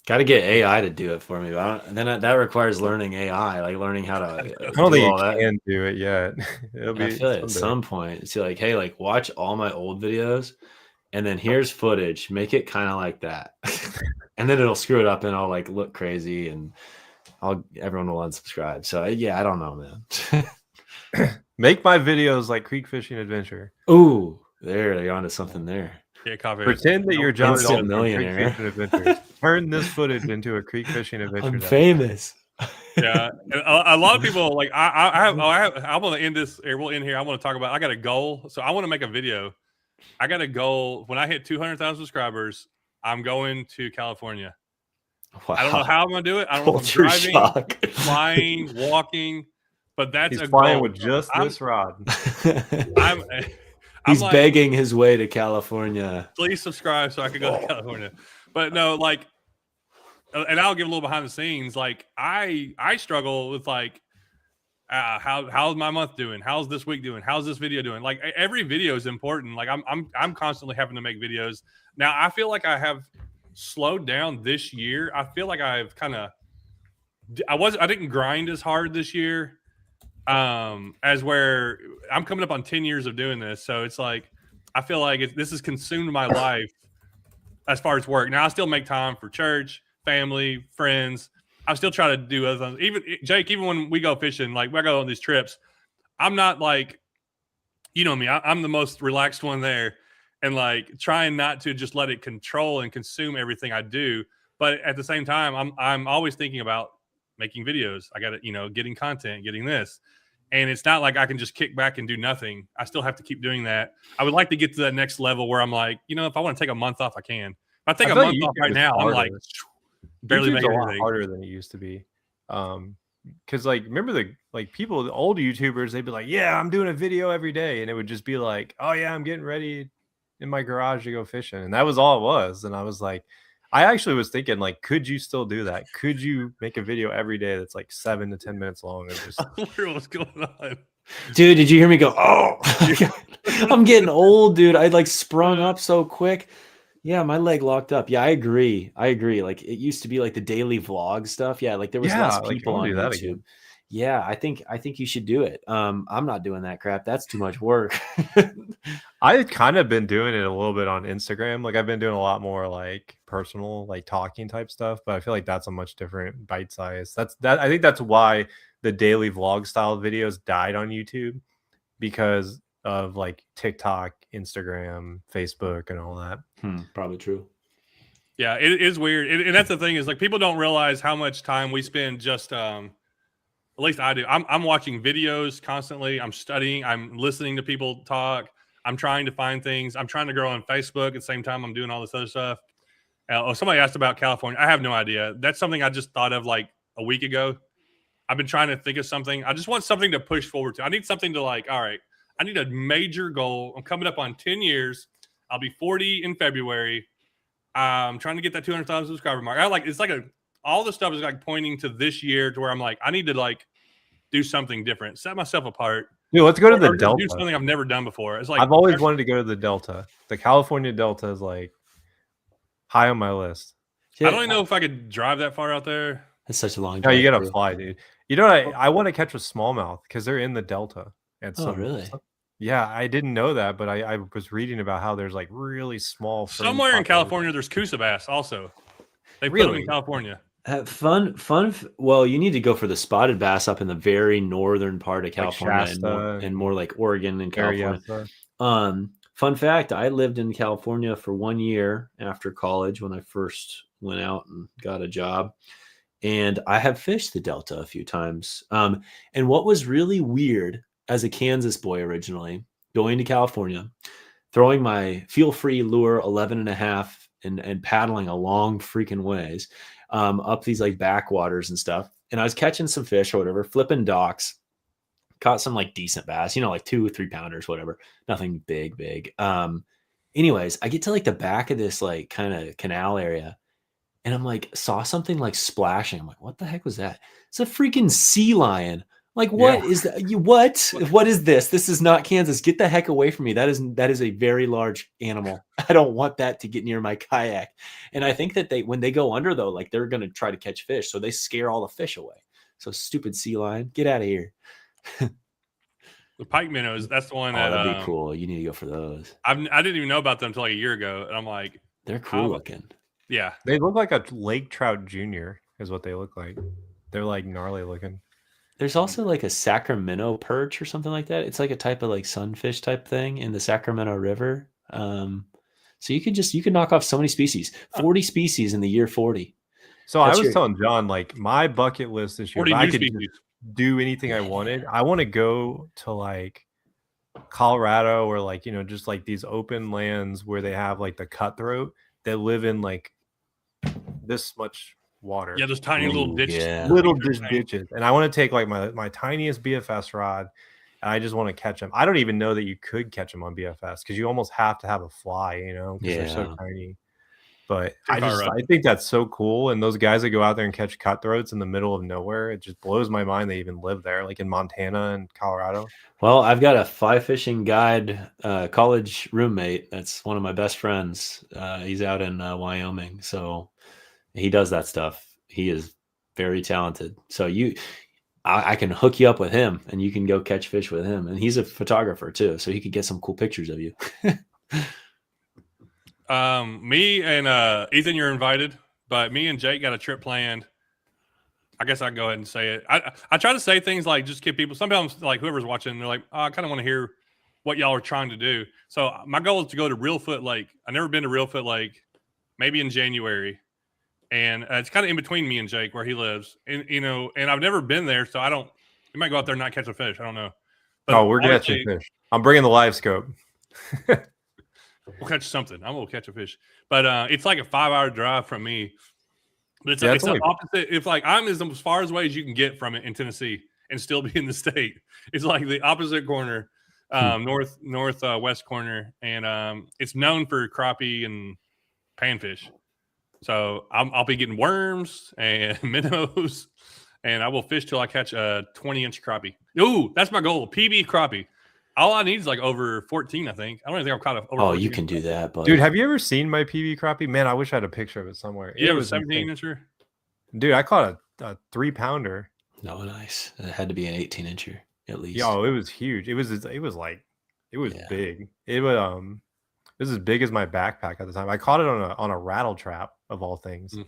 got to get AI to do it for me. But that requires learning AI, like learning how to. I don't think you can do it yet. I feel like at some point it's like, hey, like watch all my old videos, and then here's footage. Make it kind of like that, and then it'll screw it up, and I'll like look crazy, and everyone will unsubscribe. So yeah, I don't know, man. Make my videos like Creek Fishing Adventure. Ooh, they're onto something there. Yeah, copy. Pretend that you're John Instant Dalton from millionaire. Creek Fishing Adventures. Turn this footage into a Creek Fishing Adventure. I'm famous. Yeah, and a lot of people like I want to end this. Or we'll end here. I want to talk about. I got a goal, so I want to make a video. I got a goal. When I hit 200,000 subscribers, I'm going to California. Wow. I don't know how I'm going to do it. I don't know if I'm driving, shock. flying, walking, but that's He's a flying goal. with just this rod. I'm He's like, begging his way to California. please subscribe so I can go to California. But no, like, and I'll give a little behind the scenes. Like I struggle with like, how's my month doing? How's this week doing? How's this video doing? Like every video is important. Like I'm constantly having to make videos. Now I feel like I have slowed down this year. I feel like I've kind of, I didn't grind as hard this year. as where I'm coming up on 10 years of doing this. So it's like, I feel like this has consumed my life as far as work. Now I still make time for church, family, friends. I still try to do other things. Even Jake, even when we go fishing, like when I go on these trips, I'm not like, you know me, I'm the most relaxed one there, and like trying not to just let it control and consume everything I do. But at the same time, I'm always thinking about making videos. I got to, getting content, getting this. And it's not like I can just kick back and do nothing. I still have to keep doing that. I would like to get to that next level where I'm like, if I want to take a month off, I can. If I take a feel like month off YouTube right is now, I'm harder. like barely YouTube's making a lot anything. harder than it used to be. Because remember the people, the old YouTubers, they'd be like, yeah, I'm doing a video every day, and it would just be like, oh yeah, I'm getting ready in my garage to go fishing, and that was all it was. And I was like, I actually was thinking, like, could you still do that? Could you make a video every day that's like 7 to 10 minutes long and just What's going on? Dude, did you hear me go, oh, I'm getting old, dude. I like sprung up so quick. Yeah, my leg locked up. Yeah, I agree. Like it used to be like the daily vlog stuff. Yeah, like there was less like, I people wanna on do that YouTube. again. Yeah, I think you should do it. I'm not doing that crap. That's too much work. I've kind of been doing it a little bit on Instagram. Like I've been doing a lot more like personal, like talking type stuff, but I feel like that's a much different bite size. I think that's why the daily vlog style videos died on YouTube, because of like TikTok, Instagram, Facebook, and all that. Probably true. Yeah, it is weird. And that's the thing, is like people don't realize how much time we spend just at least I do. I'm watching videos constantly. I'm studying. I'm listening to people talk. I'm trying to find things. I'm trying to grow on Facebook at the same time I'm doing all this other stuff. Somebody asked about California. I have no idea. That's something I just thought of like a week ago. I've been trying to think of something. I just want something to push forward to. I need something to like, all right, I need a major goal. I'm coming up on 10 years. I'll be 40 in February. I'm trying to get that 200,000 subscriber mark. All the stuff is like pointing to this year, to where I'm like, I need to like do something different, set myself apart. Dude, let's go to the or Delta. do something I've never done before. It's like I've always wanted to go to the Delta. The California Delta is like high on my list. I don't even know if I could drive that far out there. That's such a long No, drive. you gotta fly, dude. You know what? I want to catch a smallmouth because they're in the Delta. Really? Yeah, I didn't know that, but I was reading about how there's like really small. Somewhere in California, there's Coosa bass also. They put them in California. Fun. Well, you need to go for the spotted bass up in the very northern part of California, and more like Oregon and California. Fun fact: I lived in California for 1 year after college when I first went out and got a job, and I have fished the Delta a few times. And what was really weird as a Kansas boy originally, going to California, throwing my Feel Free lure 11.5 and paddling a long freaking ways up these like backwaters and stuff. And I was catching some fish or whatever, flipping docks, caught some like decent bass, like 2 or 3 pounders, whatever, nothing big. Anyways, I get to like the back of this like kind of canal area, and I'm like, saw something like splashing. I'm like, what the heck was that? It's a freaking sea lion. Like, what is that? What is this? This is not Kansas. Get the heck away from me. That is a very large animal. I don't want that to get near my kayak. And I think that when they go under though, like they're going to try to catch fish. So they scare all the fish away. So stupid sea lion, get out of here. The pike minnows, that's the one that that'd be cool. You need to go for those. I didn't even know about them until like a year ago. And I'm like, they're cool looking. Yeah. They look like a lake trout junior is what they look like. They're like gnarly looking. There's also like a Sacramento perch or something like that. It's like a type of like sunfish type thing in the Sacramento River. So you could knock off so many species, 40 species in the year 40. So I was telling John, like my bucket list this year, if I could species. do anything I wanted, I want to go to like Colorado or like, just like these open lands where they have like the cutthroat that live in like this much water. Yeah, those tiny little ditches. Yeah. Little ditches. And I want to take like my tiniest BFS rod, and I just want to catch them. I don't even know that you could catch them on BFS because you almost have to have a fly, because they're so tiny. But I think that's so cool. And those guys that go out there and catch cutthroats in the middle of nowhere, it just blows my mind they even live there, like in Montana and Colorado. Well, I've got a fly fishing guide college roommate. That's one of my best friends. He's out in Wyoming. So he does that stuff. He is very talented. So I can hook you up with him, and you can go catch fish with him. And he's a photographer too, so he could get some cool pictures of you. Me and Ethan, you're invited, but me and Jake got a trip planned. I guess I can go ahead and say it. I try to say things like just give people. Sometimes like whoever's watching, they're like, oh, I kind of want to hear what y'all are trying to do. So my goal is to go to Reelfoot Lake. I've never been to Reelfoot Lake. Maybe in January, and it's kind of in between me and Jake where he lives. And and I've never been there, so I don't. You might go out there and not catch a fish. I don't know. But Oh, we're catching fish. I'm bringing the live scope. We'll catch something. I will catch a fish, but it's like a 5-hour drive from me. But it's, Yeah, it's the opposite. If like I'm as far as away as you can get from it in Tennessee and still be in the state, it's like the opposite corner, northwest corner, and it's known for crappie and panfish. So I'll be getting worms and minnows, and I will fish till I catch a 20-inch crappie. Ooh, that's my goal. PB crappie. All I need is like over 14, I think. I don't think I've caught over 14. You can do that, but Dude, have you ever seen my PB crappie? Man, I wish I had a picture of it somewhere. Yeah, It it was was 17-incher. Dude, I caught a 3-pounder. no, nice. It had to be an 18-incher at least. Yo, it was huge. It was Yeah. big. It was as big as my backpack at the time. I caught it on a rattle trap of all things. Mm.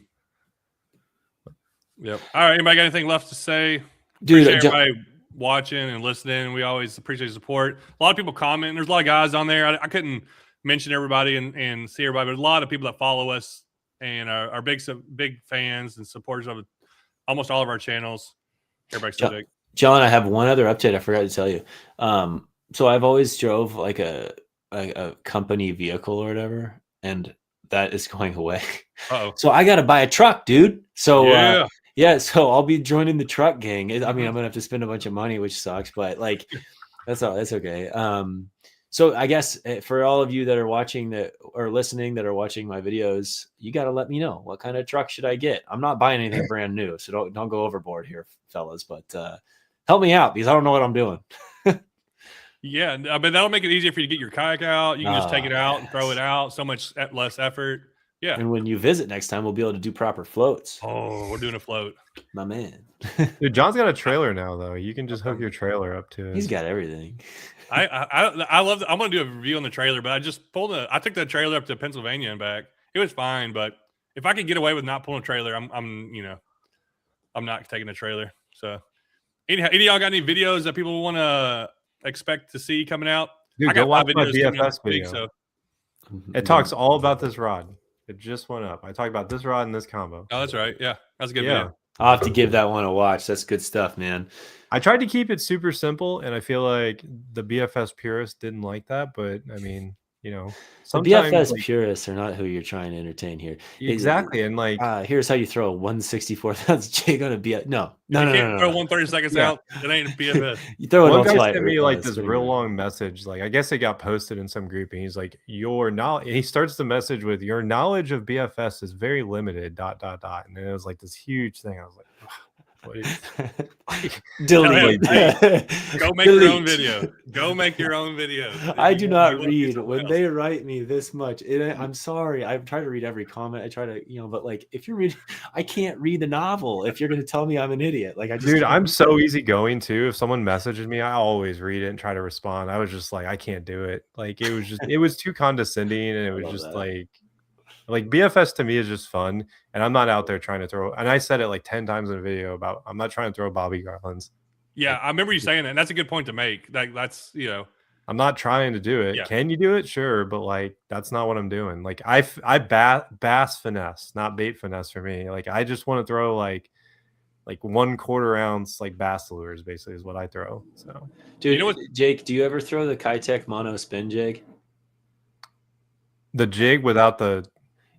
Yep. All right. Anybody got anything left to say? Dude, Appreciate everybody watching and listening. We always appreciate the support. A lot of people comment. There's a lot of guys on there. I couldn't mention everybody and see everybody, but a lot of people that follow us and are big fans and supporters of almost all of our channels. Everybody's so big. John, I have one other update I forgot to tell you. So I've always drove like a company vehicle or whatever, and that is going away. Uh-oh. So I got to buy a truck, dude. So Yeah. so I'll be joining the truck gang. I mean, I'm gonna have to spend a bunch of money, which sucks, but like that's okay. So I guess for all of you that are watching that or listening that are watching my videos, you got to let me know what kind of truck should I get. I'm not buying anything brand new, so don't go overboard here, fellas. But help me out because I don't know what I'm doing. Yeah, but that'll make it easier for you to get your kayak out. You can just take it out and throw yes. it out. So much less effort. Yeah. And when you visit next time, we'll be able to do proper floats. Oh, we're doing a float. My man. Dude, John's got a trailer now, though. You can just hook your trailer up to it. He's got everything. I love. I'm gonna do a review on the trailer, but I just I took the trailer up to Pennsylvania and back. It was fine, but if I could get away with not pulling a trailer, I'm not taking a trailer. So, any of y'all got any videos that people want to expect to see coming out? Dude, I go got watch my videos coming out BFS this week, video. so It talks all about this rod. It just went up. I talk about this rod and this combo. oh, that's right. Yeah, that's a good Yeah. video. I'll have to give that one a watch. That's good stuff, man. I tried to keep it super simple, and I feel like the BFS purists didn't like that. But I mean, The sometimes BFS like, purists are not who you're trying to entertain here. exactly, and like Here's how you throw a 164,000 jig on a BFS. No. You can't throw 130 seconds Yeah. out. It ain't a BFS. You throw it one on guy flight. sent me like this real long message. Like I guess it got posted in some group, and he's like, "Your knowledge." He starts the message with, "Your knowledge of BFS is very limited." ... And then it was like this huge thing. I was like, "What is?" Delete. Go make your own video. Go make your own video. I do not You wanna be read someone when else. they write me this much. I'm sorry. I try to read every comment. I try to, but like if you're reading, I can't read the novel if you're going to tell me I'm an idiot. Like I just Dude, can't I'm do so it. easygoing too. If someone messages me, I always read it and try to respond. I was just like, I can't do it. Like it was too condescending, and it was love just that. like BFS to me is just fun, and I'm not out there trying to throw. And I said it like 10 times in a video about I'm not trying to throw Bobby Garlands. Yeah, I remember you saying that. And that's a good point to make. That's I'm not trying to do it. Yeah. Can you do it? Sure, but like that's not what I'm doing. Like I bass finesse, not bait finesse for me. Like I just want to throw like 1/4 ounce like bass lures basically is what I throw. So Dude, You know what- Jake, do you ever throw the Kitech mono spin jig? the jig without the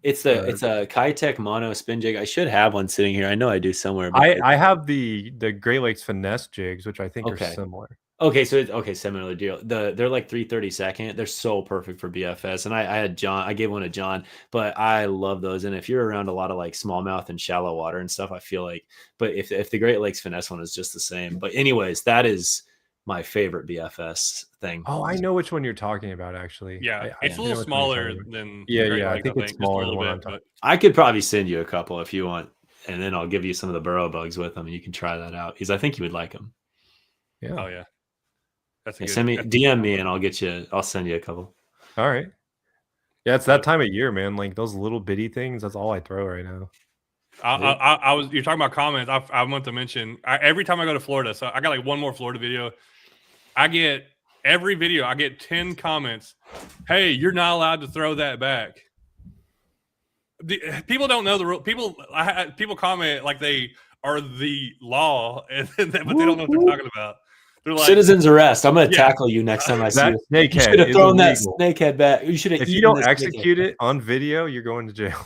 It's a Kitech mono spin jig. I should have one sitting here. I know I do somewhere. But I have the Great Lakes finesse jigs, which I think are Okay. similar. Okay, so similar deal. They're like 332nd. They're so perfect for BFS. And I had John. I gave one to John, but I love those. And if you're around a lot of like smallmouth and shallow water and stuff, I feel like. But if the Great Lakes finesse one is just the same. But anyways, that is my favorite BFS thing. Oh, I know which one you're talking about actually. yeah. I It's a know little which one you're smaller talking about. than Yeah, Great yeah, I Lakes, think it's just a smaller little than what I'm bit, talking but I could probably send you a couple if you want. and then I'll give you some of the burrow bugs with them, and you can try that out because I think you would like them. Yeah. Oh yeah. That's a Yeah, good, send me that's- DM me and I'll send you a couple. All right. Yeah, it's that time of year, man. Like those little bitty things. That's all I throw right now. You're talking about comments. I want to mention every time I go to Florida. So I got like one more Florida video. I get 10 comments. Hey, you're not allowed to throw that back. People don't know the rule. People comment like they are the law, but they don't know what they're talking about. They're like, citizens arrest. I'm going to Yeah. tackle you next time I see That you. You snakehead should have is thrown that illegal. snakehead back. You should have. If you eaten don't the execute snakehead. it on video, you're going to jail.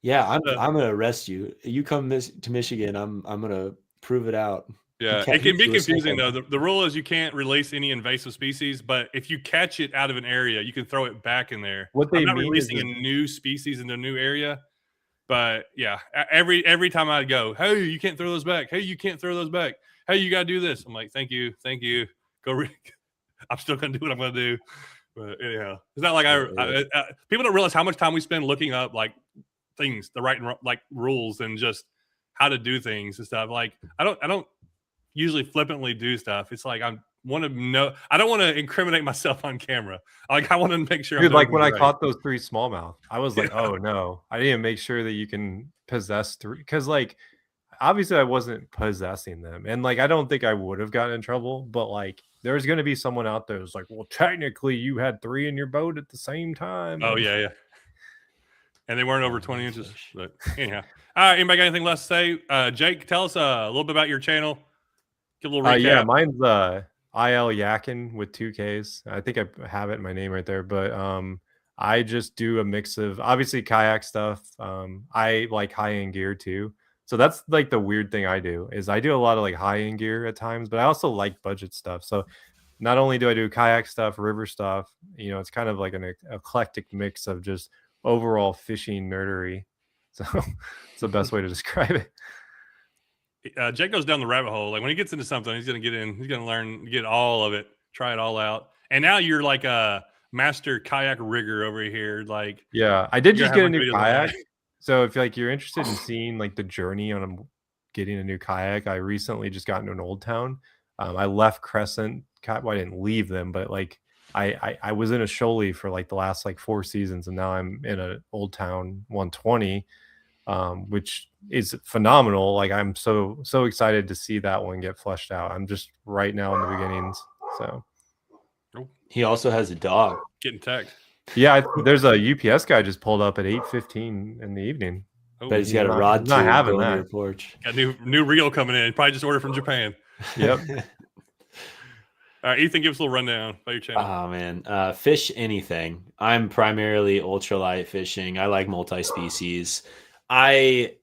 Yeah, I'm going to arrest you. You come to Michigan, I'm going to prove it out. yeah, can't it can be throw a confusing snakehead. though. The rule is you can't release any invasive species, but if you catch it out of an area, you can throw it back in there. What they I'm not mean releasing is a new species into a new area, but yeah, every time I go, hey, you can't throw those back. Hey, you can't throw those back. Hey, you got to do this. I'm like, thank you. Go. I'm still gonna do what I'm gonna do. But anyhow, it's not like people don't realize how much time we spend looking up like things, the right like rules and just how to do things and stuff. Like I don't usually flippantly do stuff. It's like I want to know. I don't want to incriminate myself on camera. Like I want to make sure. Dude, I'm like doing when I right. caught those 3 smallmouth, I was like, oh no, I didn't make sure that you can possess 3 because like obviously I wasn't possessing them. And like I don't think I would have gotten in trouble, but like there's gonna be someone out there who's like, well, technically you had 3 in your boat at the same time. Oh yeah. And they weren't over 20 inches. But anyhow. All right, anybody got anything less to say? Jake, tell us a little bit about your channel. Give a little recap. Yeah, mine's IL Yakin with 2 Ks. I think I have it in my name right there, but I just do a mix of obviously kayak stuff. I like high-end gear too. So that's like the weird thing I do is I do a lot of like high-end gear at times, but I also like budget stuff. So not only do I do kayak stuff, river stuff, it's kind of like an eclectic mix of just overall fishing nerdery. So it's the best way to describe it. Jake goes down the rabbit hole. Like when he gets into something, he's going to get in. He's going to learn, get all of it, try it all out. And now you're like a master kayak rigger over here. Like, yeah, I did just get a new videos kayak. So if like you're interested in seeing like the journey on getting a new kayak, I recently just got into an Old Town. I left Crescent. Well, I didn't leave them, but like I was in a Shoalie for like the last like 4 seasons, and now I'm in a Old Town 120, which is phenomenal. Like I'm so excited to see that one get fleshed out. I'm just right now in the beginnings. So He also has a dog. getting tagged. yeah, there's a UPS guy just pulled up at 8:15 in the evening. Oh, But he's got a not- rod he's not too having going to that. your porch. got new reel coming in. Probably just ordered from Japan. Yep. All right, Ethan, give us a little rundown about your channel. Oh man, fish anything. I'm primarily ultralight fishing. I like multi-species. I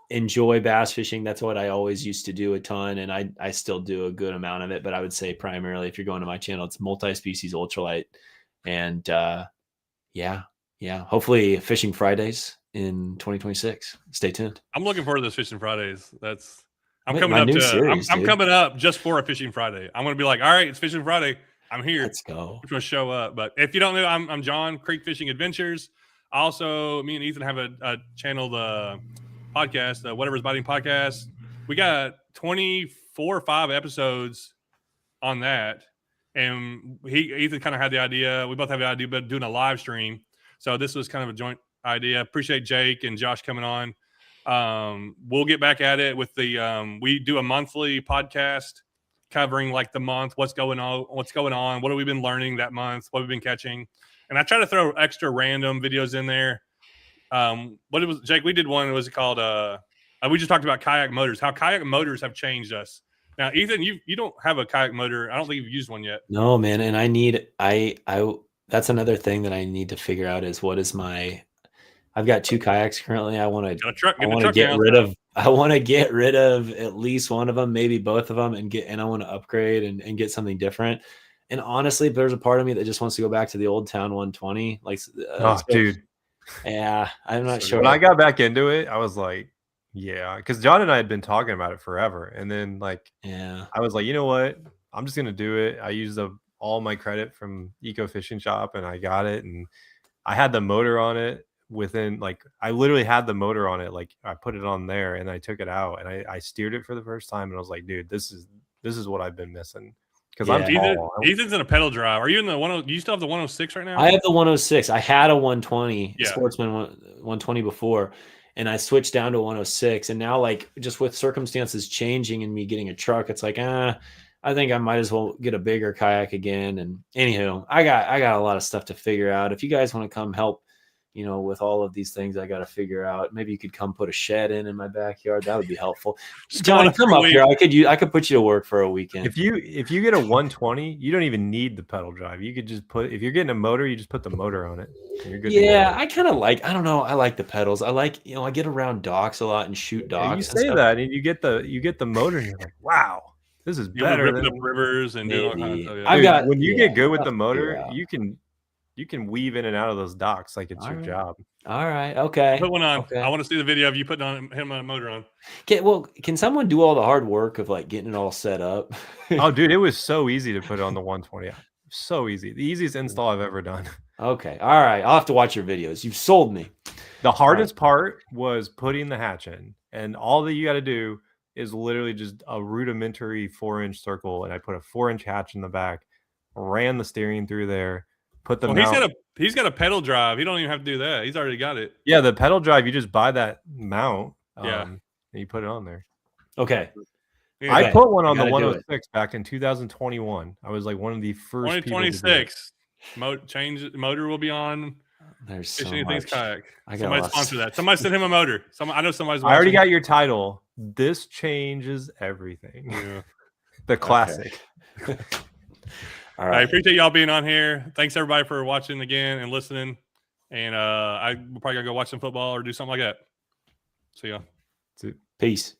enjoy bass fishing. That's what I always used to do a ton, and I still do a good amount of it. But I would say primarily, if you're going to my channel, it's multi-species ultralight, and yeah. Hopefully, fishing Fridays in 2026. Stay tuned. I'm looking forward to those Fishing Fridays. I'm My coming up new to. series, I'm dude. coming up just for a Fishing Friday. I'm going to be like, all right, it's Fishing Friday. I'm here. Let's go. I'm going to show up. But if you don't know, I'm John, Creek Fishing Adventures. Also, me and Ethan have a channel, the podcast, the Whatever's Biting podcast. We got 24 or 5 episodes on that. And Ethan kind of had the idea. We both have the idea about doing a live stream. So this was kind of a joint idea. Appreciate Jake and Josh coming on. We'll get back at it with the we do a monthly podcast covering like the month, what's going on, what have we been learning that month, what we've been catching. And I try to throw extra random videos in there. What it was, Jake, we did one, was called we just talked about kayak motors, how kayak motors have changed us. Now, Ethan, you don't have a kayak motor. I don't think you've used one yet. No, man, and I that's another thing that I need to figure out is what is my. I've got 2 kayaks currently. I want to get rid of. I want to get rid of at least one of them, maybe both of them, and I want to upgrade and get something different. And honestly, there's a part of me that just wants to go back to the Old Town 120. Like, Dude, yeah, I'm not So sure. when I got back into it, I was like, yeah, because John and I had been talking about it forever, and then like, Yeah, I was like, you know what, I'm just gonna do it. I used all my credit from Eco Fishing Shop, and I got it, and I had the motor on it within like I literally had the motor on it. Like I put it on there and I took it out and I steered it for the first time and I was like, dude, this is what I've been missing. Because I'm tall. Ethan's in a pedal drive. Are you in the 10? Do you still have the 106 right now? I have the 106. I had a 120 Yeah. Sportsman 120 before, and I switched down to 106. And now, like, just with circumstances changing and me getting a truck, it's like, I think I might as well get a bigger kayak again. And anywho, I got a lot of stuff to figure out. If you guys want to come help, with all of these things I got to figure out, maybe you could come put a shed in my backyard. That would be helpful. John, come up here. I could put you to work for a weekend. If you get a 120, you don't even need the pedal drive. You could just if you're getting a motor, you just put the motor on it. And you're good. Yeah, I kind of I don't know. I like the pedals. I like, I get around docks a lot and shoot docks. Yeah, you say that and you get the motor and you're like, wow, this is better than the rivers and doing all kinds of stuff. I've got when you get good with the motor, you can weave in and out of those docks like it's your job. All right. Okay. Put one on. Okay. I want to see the video of you putting him on a motor on. Can someone do all the hard work of like getting it all set up? Oh, dude, it was so easy to put it on the 120. So easy. The easiest install I've ever done. Okay. All right. I'll have to watch your videos. You've sold me. The hardest part was putting the hatch in. And all that you got to do is literally just a rudimentary 4-inch circle. And I put a 4-inch hatch in the back, ran the steering through there. Put the mount. He's got a pedal drive. He don't even have to do that. He's already got it. Yeah, the pedal drive, you just buy that mount. Yeah. And you put it on there. Okay. Yeah. I put one on the gotta do it. 106 back in 2021. I was like one of the first people to do it. 2026. Motor will be on. There's so Fishing Things much. kayak. I got Somebody lost. sponsor that. Somebody send him a motor. I know somebody's. I already watching. got your title. This changes everything. Yeah. The classic. All I right. appreciate y'all being on here. Thanks everybody for watching again and listening. And I'm probably gonna go watch some football or do something like that. See ya. Peace.